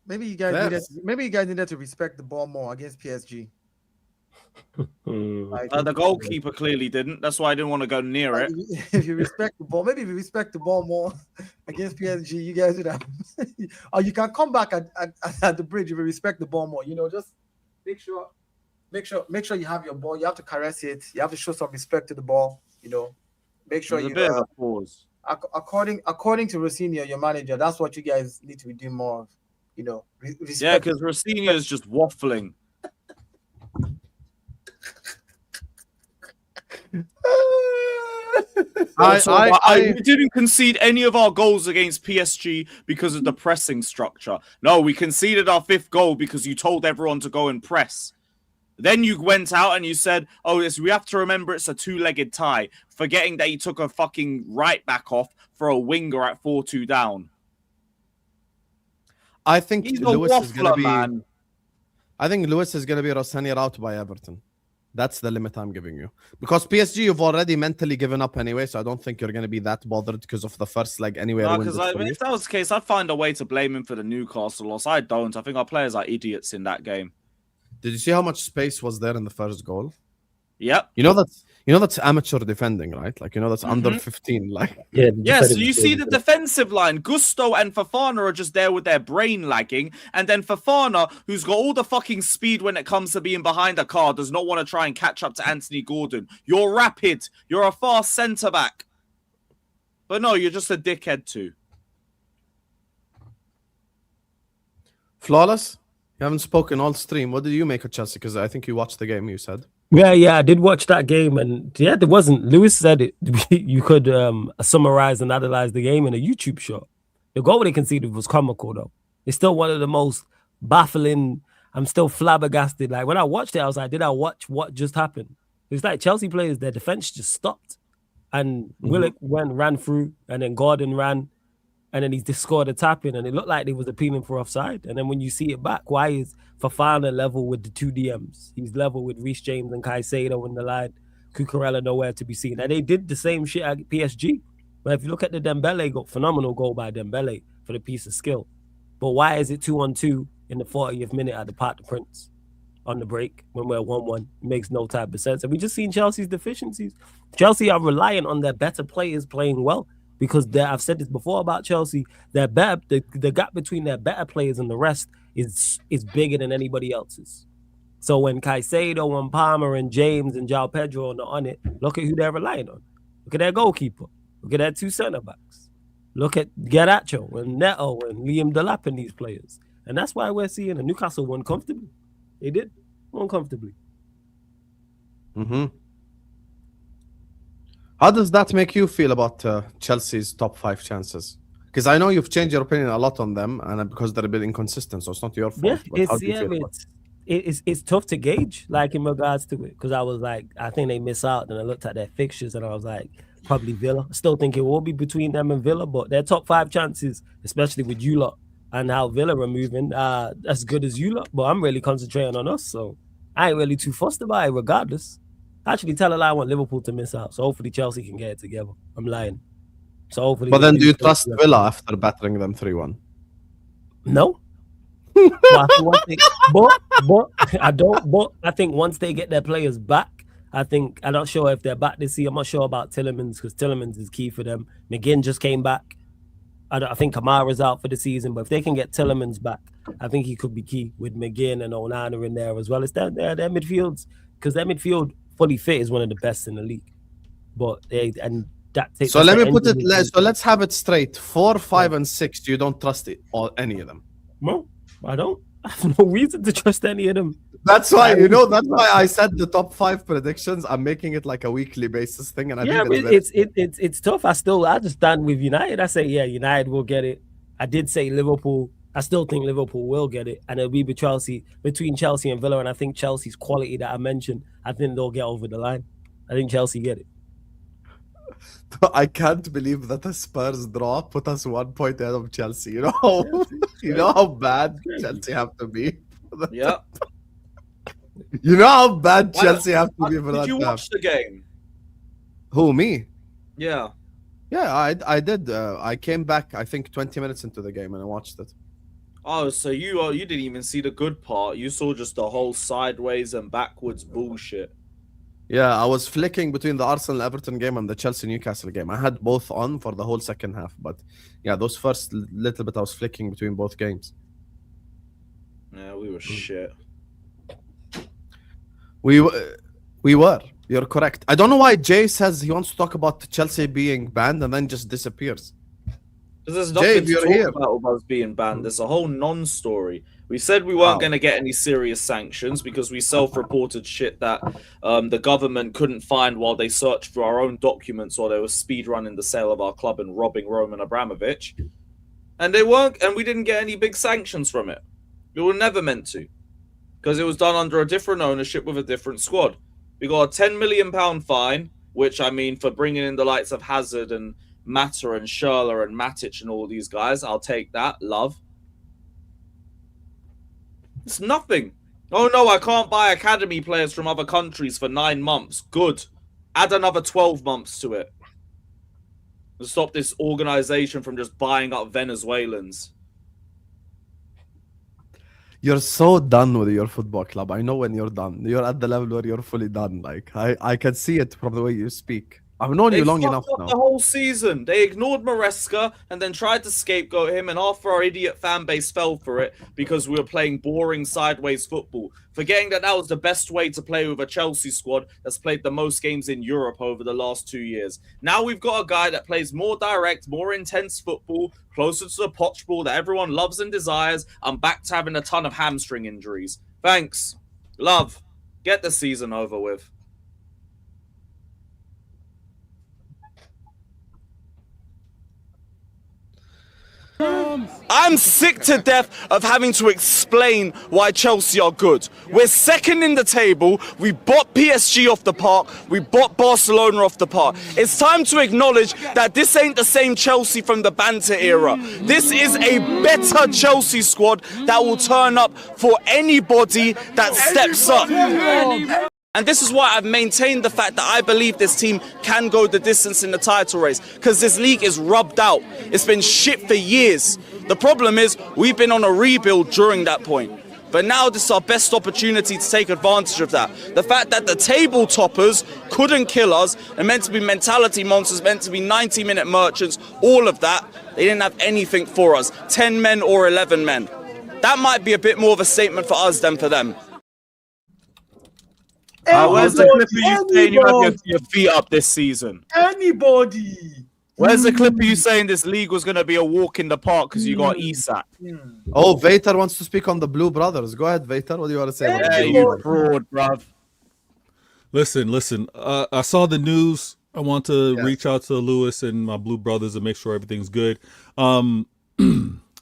Maybe you guys needed to respect the ball more against PSG. The goalkeeper clearly didn't. That's why I didn't want to go near it. If you respect the ball, maybe if you respect the ball more against PSG, you guys would have. Or you can come back at the bridge if you respect the ball more. You know, just make sure you have your ball. You have to caress it. You have to show some respect to the ball. You know, make sure you. There's a bit of a pause. According to Rafinha, your manager, that's what you guys need to be doing more of. You know, yeah, because Rafinha is just waffling. We didn't concede any of our goals against PSG because of the pressing structure. No, we conceded our 5th goal because you told everyone to go and press. Then you went out and you said, oh, yes, we have to remember it's a 2-legged tie, forgetting that you took a fucking right back off for a winger at 4-2 down. I think Lewis is going to be. Man. I think Lewis is going to be Rossanier out by Everton. That's the limit I'm giving you. Because PSG, you've already mentally given up anyway, so I don't think you're going to be that bothered because of the first leg anyway. No, because if that was the case, I'd find a way to blame him for the Newcastle loss. I don't. I think our players are idiots in that game. Did you see how much space was there in the first goal? Yep. You know that's amateur defending, right? Like, you know, that's under 15. Like, yeah, so you see the defensive line. Gusto and Fofana are just there with their brain lagging. And then Fofana, who's got all the fucking speed when it comes to being behind a car, does not want to try and catch up to Anthony Gordon. You're rapid. You're a fast centre-back. But no, you're just a dickhead too. Flawless? You haven't spoken all stream. What did you make of Chelsea? Because I think you watched the game, you said. Yeah, I did watch that game, and yeah, there wasn't. Lewis said it. You could summarize and analyze the game in a YouTube shot. The goal they conceded was comical, though. It's still one of the most baffling. I'm still flabbergasted. Like when I watched it, I was like, "Did I watch what just happened?" It's like Chelsea players, their defense just stopped, and Willock ran through, and then Gordon ran, and then he's just scored a tap in, and it looked like they was appealing for offside. And then when you see it back, why is Fofana level with the 2 DMs? He's level with Reece James and Caicedo in the line. Cucurella nowhere to be seen. And they did the same shit at PSG. But if you look at the Dembele goal, phenomenal goal by Dembele for the piece of skill. But why is it 2-on-2 in the 40th minute at the Parc des Princes on the break when we're 1-1? It makes no type of sense. And we just seen Chelsea's deficiencies. Chelsea are reliant on their better players playing well. Because I've said this before about Chelsea, the gap between their better players and the rest is bigger than anybody else's. So when Caicedo and Palmer and James and João Pedro are not on it, look at who they're relying on. Look at their goalkeeper. Look at their 2 centre-backs. Look at Garnacho and Neto and Liam Delap and these players. And that's why we're seeing a Newcastle won comfortably. They did. Won comfortably. How does that make you feel about Chelsea's top 5 chances? Because I know you've changed your opinion a lot on them, and because they're a bit inconsistent, so it's not your fault. Yeah, But how do you feel about it? it's tough to gauge, like in regards to it, because I was like, I think they miss out. Then I looked at their fixtures and I was like, probably Villa. I still think it will be between them and Villa, but their top 5 chances, especially with you lot and how Villa are moving, as good as you lot. But I'm really concentrating on us, so I ain't really too fussed about it regardless. Actually, tell a lie, I want Liverpool to miss out, so hopefully Chelsea can get it together. I'm lying. So hopefully. But then do you trust Villa after battering them 3-1? No. But I don't. But I think once they get their players back, I'm not sure if they're back this year. I'm not sure about Tillemans because Tillemans is key for them. McGinn just came back. I think Kamara's out for the season, but if they can get Tillemans back, I think he could be key with McGinn and Onana in there as well. It's their midfields, because their midfield fully fit is one of the best in the league. But so let me put it. So let's have it straight. 4, 5, and 6. You don't trust it or any of them? No, I don't. I have no reason to trust any of them. That's why That's why I said the top 5 predictions. I'm making it like a weekly basis thing, and I think it's tough. I just stand with United. I say United will get it. I did say Liverpool. I still think Liverpool will get it, and it'll be between Chelsea and Villa. And I think Chelsea's quality that I mentioned, I think they'll get over the line. I think Chelsea get it. I can't believe that a Spurs draw put us 1 point ahead of Chelsea. You know how bad Chelsea have to be. Yeah. You know how bad Chelsea have to be for that. Did you watch the game? Who, me? Yeah. Yeah, I did. I came back, I think, 20 minutes into the game, and I watched it. Oh, so you didn't even see the good part. You saw just the whole sideways and backwards bullshit. Yeah, I was flicking between the Arsenal-Everton game and the Chelsea-Newcastle game. I had both on for the whole second half, but yeah, those first little bit I was flicking between both games. Yeah, we were shit. We were. You're correct. I don't know why Jay says he wants to talk about Chelsea being banned and then just disappears. Because there's nothing to talk about us being banned. There's a whole non-story. We said we weren't going to get any serious sanctions because we self-reported shit that the government couldn't find while they searched for our own documents while they were speedrunning the sale of our club and robbing Roman Abramovich. And they weren't, and we didn't get any big sanctions from it. We were never meant to. Because it was done under a different ownership with a different squad. We got a £10 million fine, which, I mean, for bringing in the likes of Hazard and Mata and Schürrle and Matic and all these guys, I'll take that. Love. It's nothing. Oh, no, I can't buy academy players from other countries for 9 months. Good. Add another 12 months to it. To stop this organization from just buying up Venezuelans. You're so done with your football club. I know when you're done. You're at the level where you're fully done. Like I can see it from the way you speak. I've known you long enough now. The whole season. They ignored Maresca and then tried to scapegoat him, and half our idiot fan base fell for it because we were playing boring sideways football, forgetting that was the best way to play with a Chelsea squad that's played the most games in Europe over the last 2 years. Now we've got a guy that plays more direct, more intense football, closer to the potch ball that everyone loves and desires. I'm back to having a ton of hamstring injuries. Thanks. Love. Get the season over with. I'm sick to death of having to explain why Chelsea are good. We're second in the table. We bought PSG off the park. We bought Barcelona off the park. It's time to acknowledge that this ain't the same Chelsea from the banter era. This is a better Chelsea squad that will turn up for anybody that steps up. And this is why I've maintained the fact that I believe this team can go the distance in the title race, because this league is rubbed out. It's been shit for years. The problem is we've been on a rebuild during that point. But now this is our best opportunity to take advantage of that. The fact that the table toppers couldn't kill us, and meant to be mentality monsters, meant to be 90-minute merchants, all of that, they didn't have anything for us. 10 men or 11 men. That might be a bit more of a statement for us than for them. Where's the clip of you saying you have your feet up this season? Anybody. Where's the clip of you saying this league was going to be a walk in the park because you got Isak? Oh, Vater wants to speak on the Blue Brothers. Go ahead, Vater. What do you want to say? Yeah, you fraud, bruv. Listen. I saw the news I want to reach out to Lewis and my Blue Brothers and make sure everything's good.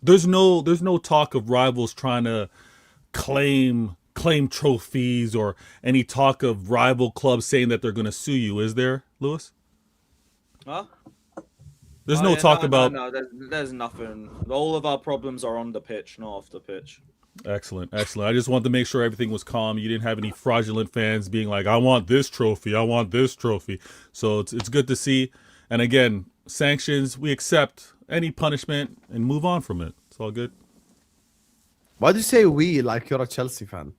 There's no talk of rivals trying to claim trophies or any talk of rival clubs saying that they're going to sue you, is there, Lewis? Huh? There's no talk about. No, there's nothing. All of our problems are on the pitch, not off the pitch. Excellent. I just wanted to make sure everything was calm. You didn't have any fraudulent fans being like, I want this trophy. So it's good to see. And again, sanctions, we accept any punishment and move on from it. It's all good. Why do you say we like you're a Chelsea fan?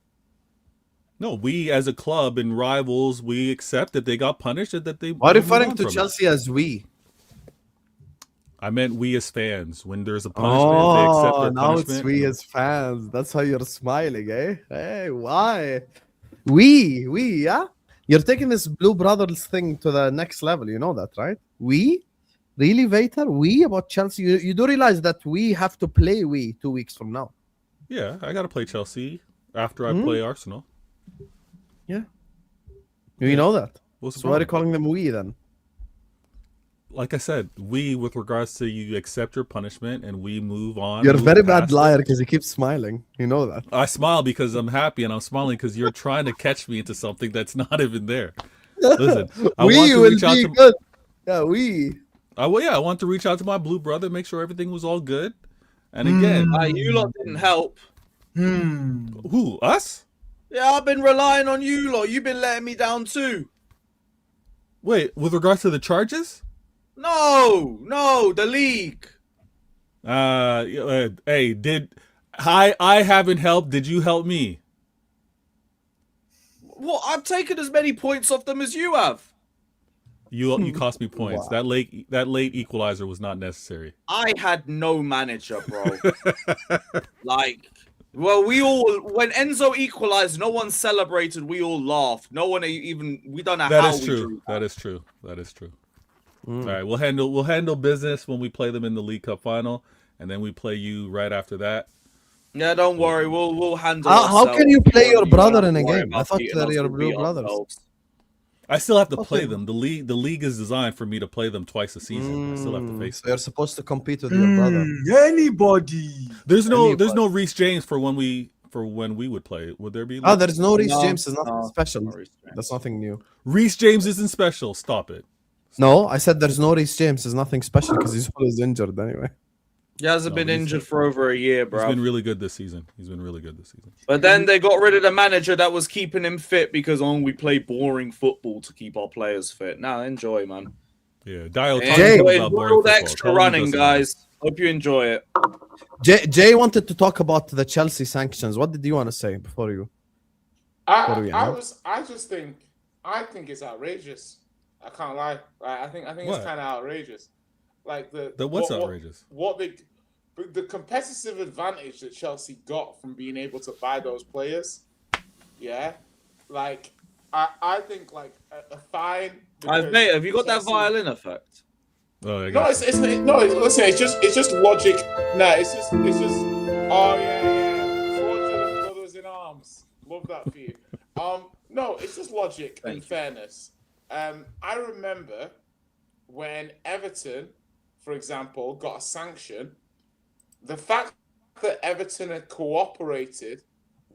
No, we as a club and rivals, we accept that they got punished and that they. Why are you referring to Chelsea as we? I meant we as fans. When there's a punishment, they accept their now punishment. It's we as fans. That's how you're smiling, eh? Hey, why? We, yeah? You're taking this Blue Brothers thing to the next level. You know that, right? We? Really, Vader? We about Chelsea? You do realize that we have to play we 2 weeks from now. Yeah, I got to play Chelsea after I play Arsenal. Yeah. You know that. What's so why are you calling them we then? Like I said, we with regards to you accept your punishment and we move on. You're a very bad liar because you keep smiling. You know that. I smile because I'm happy and I'm smiling because you're trying to catch me into something that's not even there. Listen, I want to reach out to good. Yeah, we. I want to reach out to my Blue Brother, make sure everything was all good. And again, you lot didn't help. Who? Us? Yeah, I've been relying on you lot. You've been letting me down too. Wait, with regards to the charges? No, the league. Hey, I haven't helped. Did you help me? Well, I've taken as many points off them as you have. You cost me points. Wow. That late equalizer was not necessary. I had no manager, bro. When Enzo equalized, no one celebrated. We all laughed. No one we don't know how we drew. That is true. All right, we'll handle business when we play them in the League Cup final, and then we play you right after that. Yeah, don't worry. We'll handle. How can you play your brother in a game? I thought they're your Blue Brothers. I still have to play them. The league is designed for me to play them twice a season. I still have to face them. You're supposed to compete with your brother. Anybody. There's no Reece James for when we would play. Would there be? There's no Reece James. There's nothing special. That's nothing new. Reece James isn't special. Stop it. No, I said there's no Reece James. There's nothing special because he's always injured anyway. He hasn't been injured for over a year, bro. He's been really good this season. But then they got rid of the manager that was keeping him fit because we play boring football to keep our players fit. Now enjoy, man. Yeah, Dio. Enjoy all the extra running, guys. Hope you enjoy it. Jay wanted to talk about the Chelsea sanctions. What did you want to say before you? I think it's outrageous. I can't lie. I think it's kind of outrageous. Like what's outrageous? The competitive advantage that Chelsea got from being able to buy those players. Yeah, like I think like a fine. Mate, have you got that violin effect? Oh, listen, it's just logic. No, it's just. Oh yeah. Fraudulent brothers in arms. Love that for you. No, it's just logic and fairness. I remember when Everton, for example, got a sanction, the fact that Everton had cooperated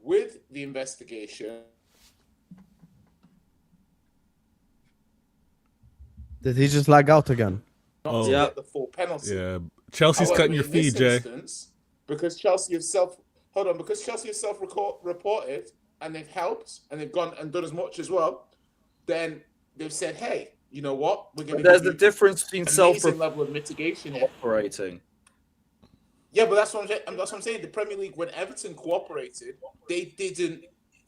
with the investigation. Did he just lag out again? Not to get the full penalty. Yeah, Chelsea's cutting your feed, Jay. Because Chelsea have self-reported and they've helped and they've gone and done as much as well, then they've said, hey, you know what? We're going to. There's a difference between level of mitigation operating. Yeah, but that's what I'm saying. The Premier League, when Everton cooperated, they didn't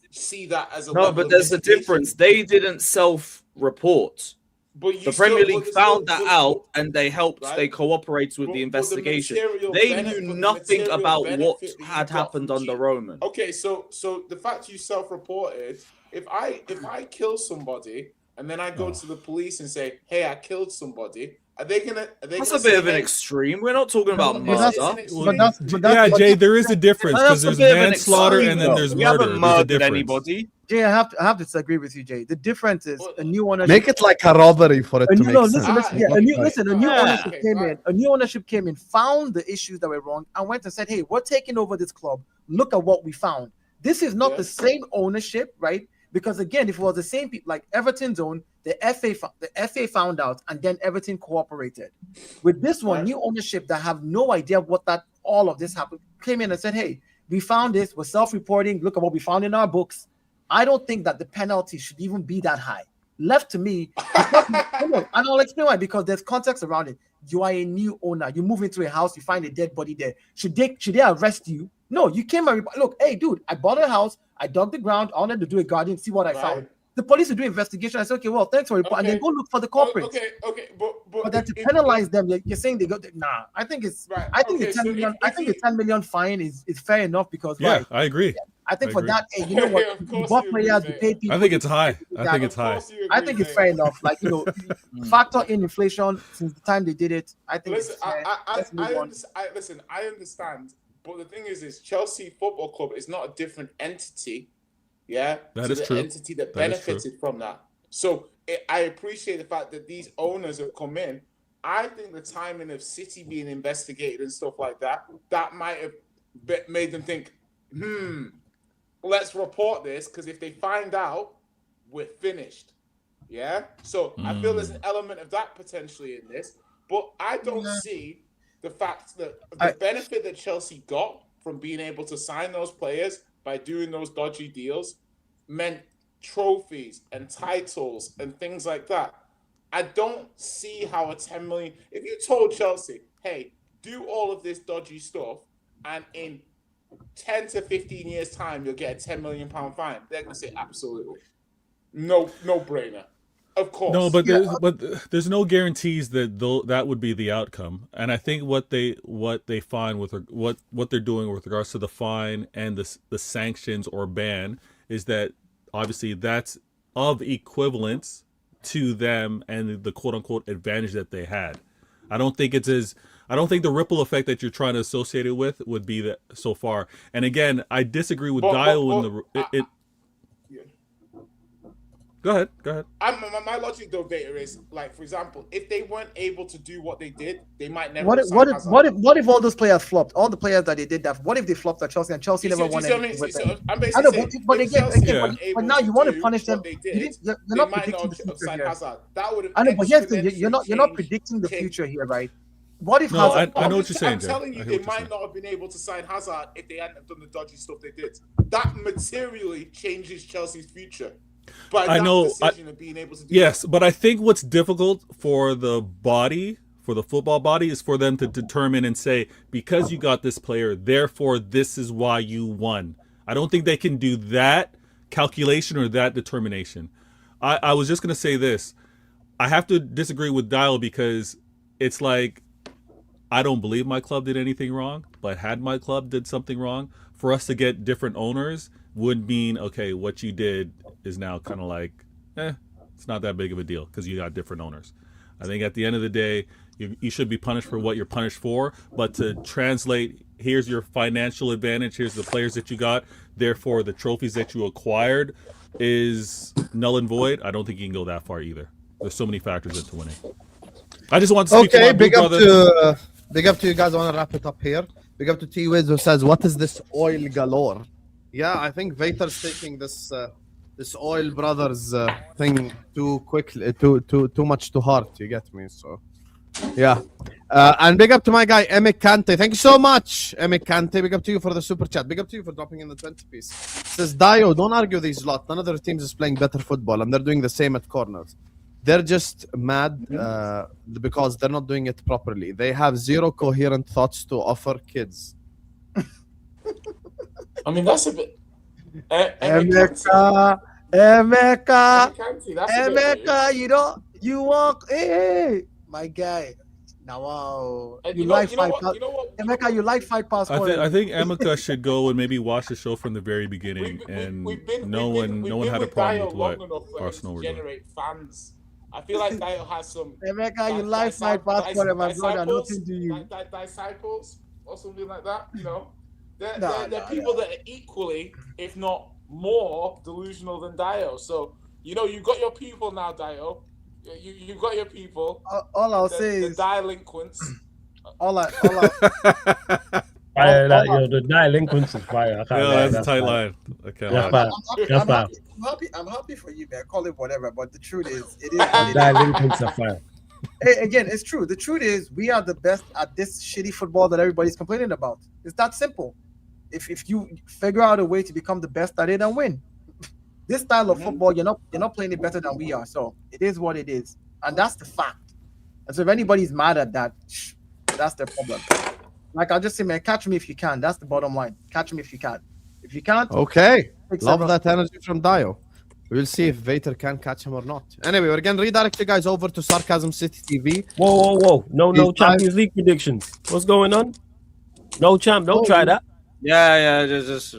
see that as a. No, but there's a difference. They didn't self-report. But the Premier League found that out, and they helped. Right? They cooperated with the investigation. They knew nothing about what had happened under Roman. Okay, so the fact you self-reported, if I kill somebody. And then I go to the police and say, "Hey, I killed somebody." Are they gonna? That's a bit of an extreme. We're not talking about murder. Yeah, Jay, there is a difference because there's manslaughter and then there's murder. We haven't murdered anybody. Jay, I have to disagree with you, Jay. The difference is a new ownership. Make it like a robbery for it to make sense. A new ownership came in. A new ownership came in, found the issues that were wrong, and went and said, "Hey, we're taking over this club. Look at what we found." This is not the same ownership, right? Because again, if it was the same people, like Everton's own, the FA found out, and then Everton cooperated. With this one, new ownership that have no idea all of this happened, came in and said, "Hey, we found this. We're self-reporting. Look at what we found in our books." I don't think that the penalty should even be that high. Left to me, and I'll explain why. Because there's context around it. You are a new owner. You move into a house, you find a dead body there. Should they arrest you? No, you came and look, hey, dude, I bought a house, I dug the ground, I wanted to do a garden, see what I found. The police will do investigation. I said, okay, well, thanks for reporting, and then go look for the culprits. But then to penalize them, you're saying they got nah. I think it's I think the 10 million. I think the 10 million fine is fair enough because I agree. I think for that, hey, you know what? You bought players, you pay people. I think it's high. I think it's fair enough. Like, factor in inflation since the time they did it. I think. Listen, I understand. But the thing is Chelsea Football Club is not a different entity. Yeah, that is true. Entity that benefited from that. So I appreciate the fact that these owners have come in. I think the timing of City being investigated and stuff like that might have made them think, let's report this, because if they find out, we're finished. Yeah? So I feel there's an element of that potentially in this, but I don't see the fact that the benefit that Chelsea got from being able to sign those players by doing those dodgy deals meant trophies and titles and things like that. I don't see how a 10 million... If you told Chelsea, hey, do all of this dodgy stuff and in 10 to 15 years' time, you'll get a £10 million fine, they're going to say absolutely. No brainer. Of course. No, but there's no guarantees that that would be the outcome. And I think what they find with what they're doing with regards to the fine and the sanctions or ban is that obviously that's of equivalence to them and the quote unquote advantage that they had. I don't think the ripple effect that you're trying to associate it with would be that so far. And again, I disagree with Dio Go ahead. My logic though, Vader, is like, for example, if they weren't able to do what they did, they might never. What if all those players flopped? All the players that they did that. What if they flopped at Chelsea and Chelsea never won anything with them? But now you want to punish them. You're not predicting the future here. I know, but here's the thing: you're not predicting the future here, right? What if Hazard? I know what you're saying. I'm telling you, they might not have been able to sign Hazard if they hadn't done the dodgy stuff they did. That materially changes Chelsea's future. But I know. Of being able to do yes, but I think what's difficult for the football body, is for them to determine and say, because you got this player, therefore this is why you won. I don't think they can do that calculation or that determination. I was just going to say this. I have to disagree with Dial because it's like, I don't believe my club did anything wrong, but had my club did something wrong, for us to get different owners would mean, okay, what you did is now kind of like, it's not that big of a deal because you got different owners. I think at the end of the day, you should be punished for what you're punished for, but to translate, here's your financial advantage, here's the players that you got, therefore the trophies that you acquired is null and void. I don't think you can go that far either. There's so many factors into winning. I just want to speak to my big brother. Big up to you guys. I want to wrap it up here. Big up to T-Wiz who says, what is this oil galore? Yeah, I think Vater's taking this oil brothers thing too quickly, too much to heart. You get me? So, yeah. And big up to my guy Emek Kante. Thank you so much, Emek Kante. Big up to you for the super chat. Big up to you for dropping in the 20 piece. Says Dio, don't argue these lot. None of their teams is playing better football, and they're doing the same at corners. They're just mad because they're not doing it properly. They have zero coherent thoughts to offer kids. I mean, that's a bit. Emeka, you walk. Hey, my guy. Now, wow. You like fight past. Emeka, you like fight past. I think Emeka should go and maybe watch the show from the very beginning, and no one had a problem with what Arsenal were doing. Fans. I feel like Dio has some. Emeka, you like fight past, my brother. Nothing to you. Disciples or something like that. You know. They're people that are equally, if not more delusional than Dio. So, you know, you got your people now, Dio. You got your people. All I'll say is the delinquents. Fire, the delinquents is fire. I can't lie. That's a tight line. I can't That's lie. fire. I'm happy for you, man. Call it whatever, but the truth is, it is. Delinquents are fire. Again, it's true. The truth is, we are the best at this shitty football that everybody's complaining about. It's that simple. If you figure out a way to become the best at it and win, this style of football, you're not playing it better than we are. So it is what it is, and that's the fact. And so if anybody's mad at that, that's their problem. Like I'll just say, man, catch me if you can. That's the bottom line. Catch me if you can. If you can't, okay. Love that energy from Dio. We'll see if Vader can catch him or not. Anyway, we're gonna redirect you guys over to Sarcasm City TV. Whoa. No Champions League predictions. What's going on? No champ. Don't try that. Yeah. Just.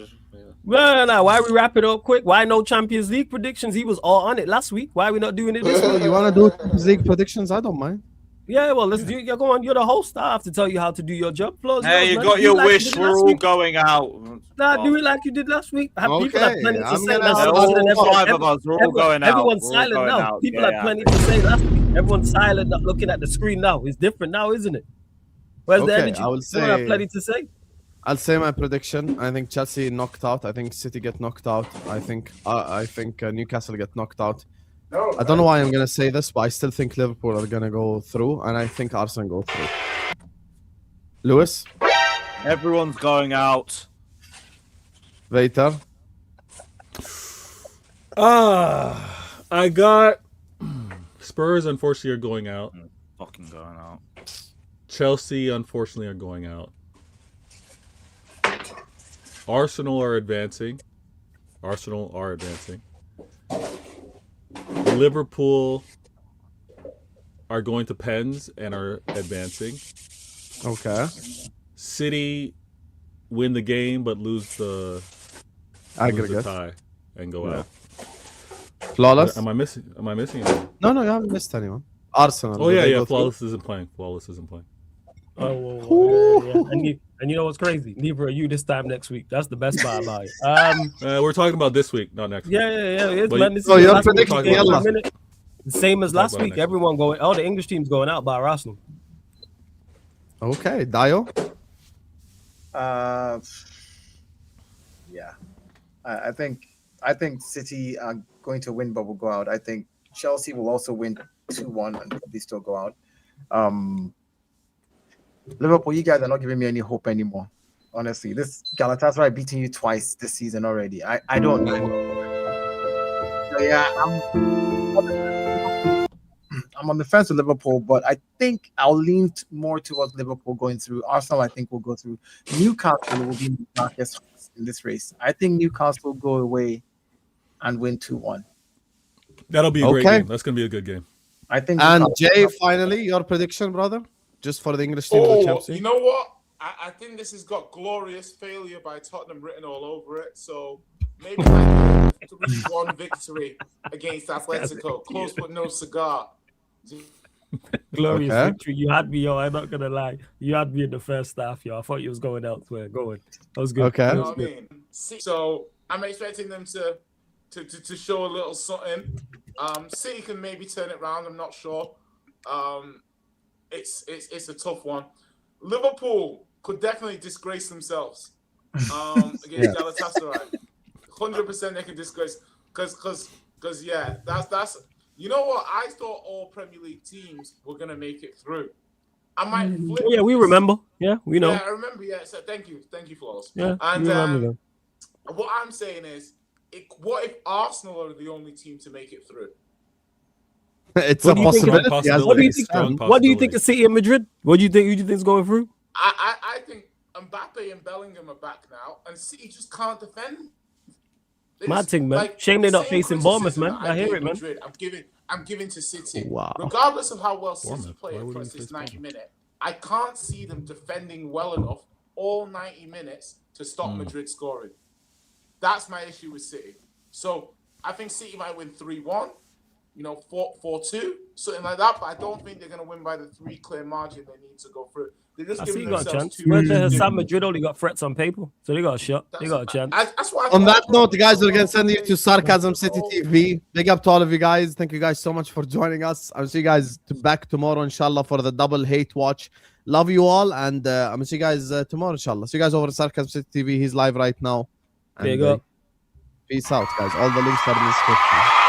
No. Why we wrap it up quick? Why no Champions League predictions? He was all on it last week. Why are we not doing it this week? You want to do Champions League predictions? I don't mind. Yeah, well, let's do it. Go on. You're the host. I have to tell you how to do your job. Hey, you got your wish. We're all going out. Do it like you did last week. People have plenty to say. All 5 of us. We're all going out. Everyone's silent now. People have plenty to say last week. Everyone's silent, not looking at the screen now. It's different now, isn't it? Where's the energy? I will say, have plenty to say. I'll say my prediction. I think Chelsea knocked out. I think City get knocked out. I think Newcastle get knocked out. I don't know why I'm gonna say this, but I still think Liverpool are gonna go through, and I think Arsenal go through. Lewis, everyone's going out. Vader. I got Spurs. Unfortunately, are going out. Fucking going out. Chelsea, unfortunately, are going out. Arsenal are advancing. Liverpool are going to pens and are advancing. Okay. City win the game but lose the tie and go out. Flawless. Am I missing anyone? No, you haven't missed anyone. Arsenal. Oh yeah. Flawless isn't playing. Oh, yeah. And you know what's crazy? Neither are you this time next week. That's the best part about it. We're talking about this week, not next week. Yeah. You're predicting the same as last week. Everyone going. All the English teams going out by Arsenal. Okay, Dio. Yeah, I think City are going to win, but will go out. I think Chelsea will also win 2-1 and probably still go out. Liverpool, you guys are not giving me any hope anymore. Honestly, this Galatasaray beating you twice this season already. I don't know. So yeah, I'm on the fence with Liverpool, but I think I'll lean more towards Liverpool going through. Arsenal, I think, will go through. Newcastle will be the darkest in this race. I think Newcastle will go away and win 2-1. That'll be a great game. That's going to be a good game. I think. And Jay, finally, your prediction, brother? Just for the English team to Chelsea. You know what? I think this has got glorious failure by Tottenham written all over it. So maybe like 3-1 victory against Atletico. Close but no cigar. Glorious victory. You had me, yo. I'm not gonna lie. You had me in the first half, yo. I thought you was going elsewhere. That was good. Okay. You know what I mean? So I'm expecting them to show a little something. City can maybe turn it around. I'm not sure. It's a tough one. Liverpool could definitely disgrace themselves against Galatasaray. 100% they can disgrace because that's you know what, I thought all Premier League teams were gonna make it through. I might flip. Yeah, we remember. Yeah, we know. Yeah, I remember. Yeah, so thank you, Flawless. Yeah, and we remember. What I'm saying is, what if Arsenal are the only team to make it through? It's a possibility. What do you think of City and Madrid? What do you think? Who do you think is going through? I think Mbappe and Bellingham are back now, and City just can't defend. Mad thing, man. Shame they're not facing Bournemouth, man. I hear it, man. Madrid, I'm giving to City. Wow. Regardless of how well City play across this 90 minutes, I can't see them defending well enough all 90 minutes to stop Madrid scoring. That's my issue with City. So I think City might win 3-1. 4-2, something like that. But I don't think they're going to win by the 3 clear margin they need to go through. They're just I see giving you got a themselves chance. too Where's much. Hassan Madrid only got threats on paper, so they got a shot. They got a chance. That's why. On that note, guys, we're gonna send you to Sarcasm City TV. Big up to all of you guys. Thank you guys so much for joining us. I'll see you guys back tomorrow, inshallah, for the double hate watch. Love you all, and I'm gonna see you guys tomorrow, inshallah. See you guys over at Sarcasm City TV. He's live right now. Big up. Peace out, guys. All the links are in the description.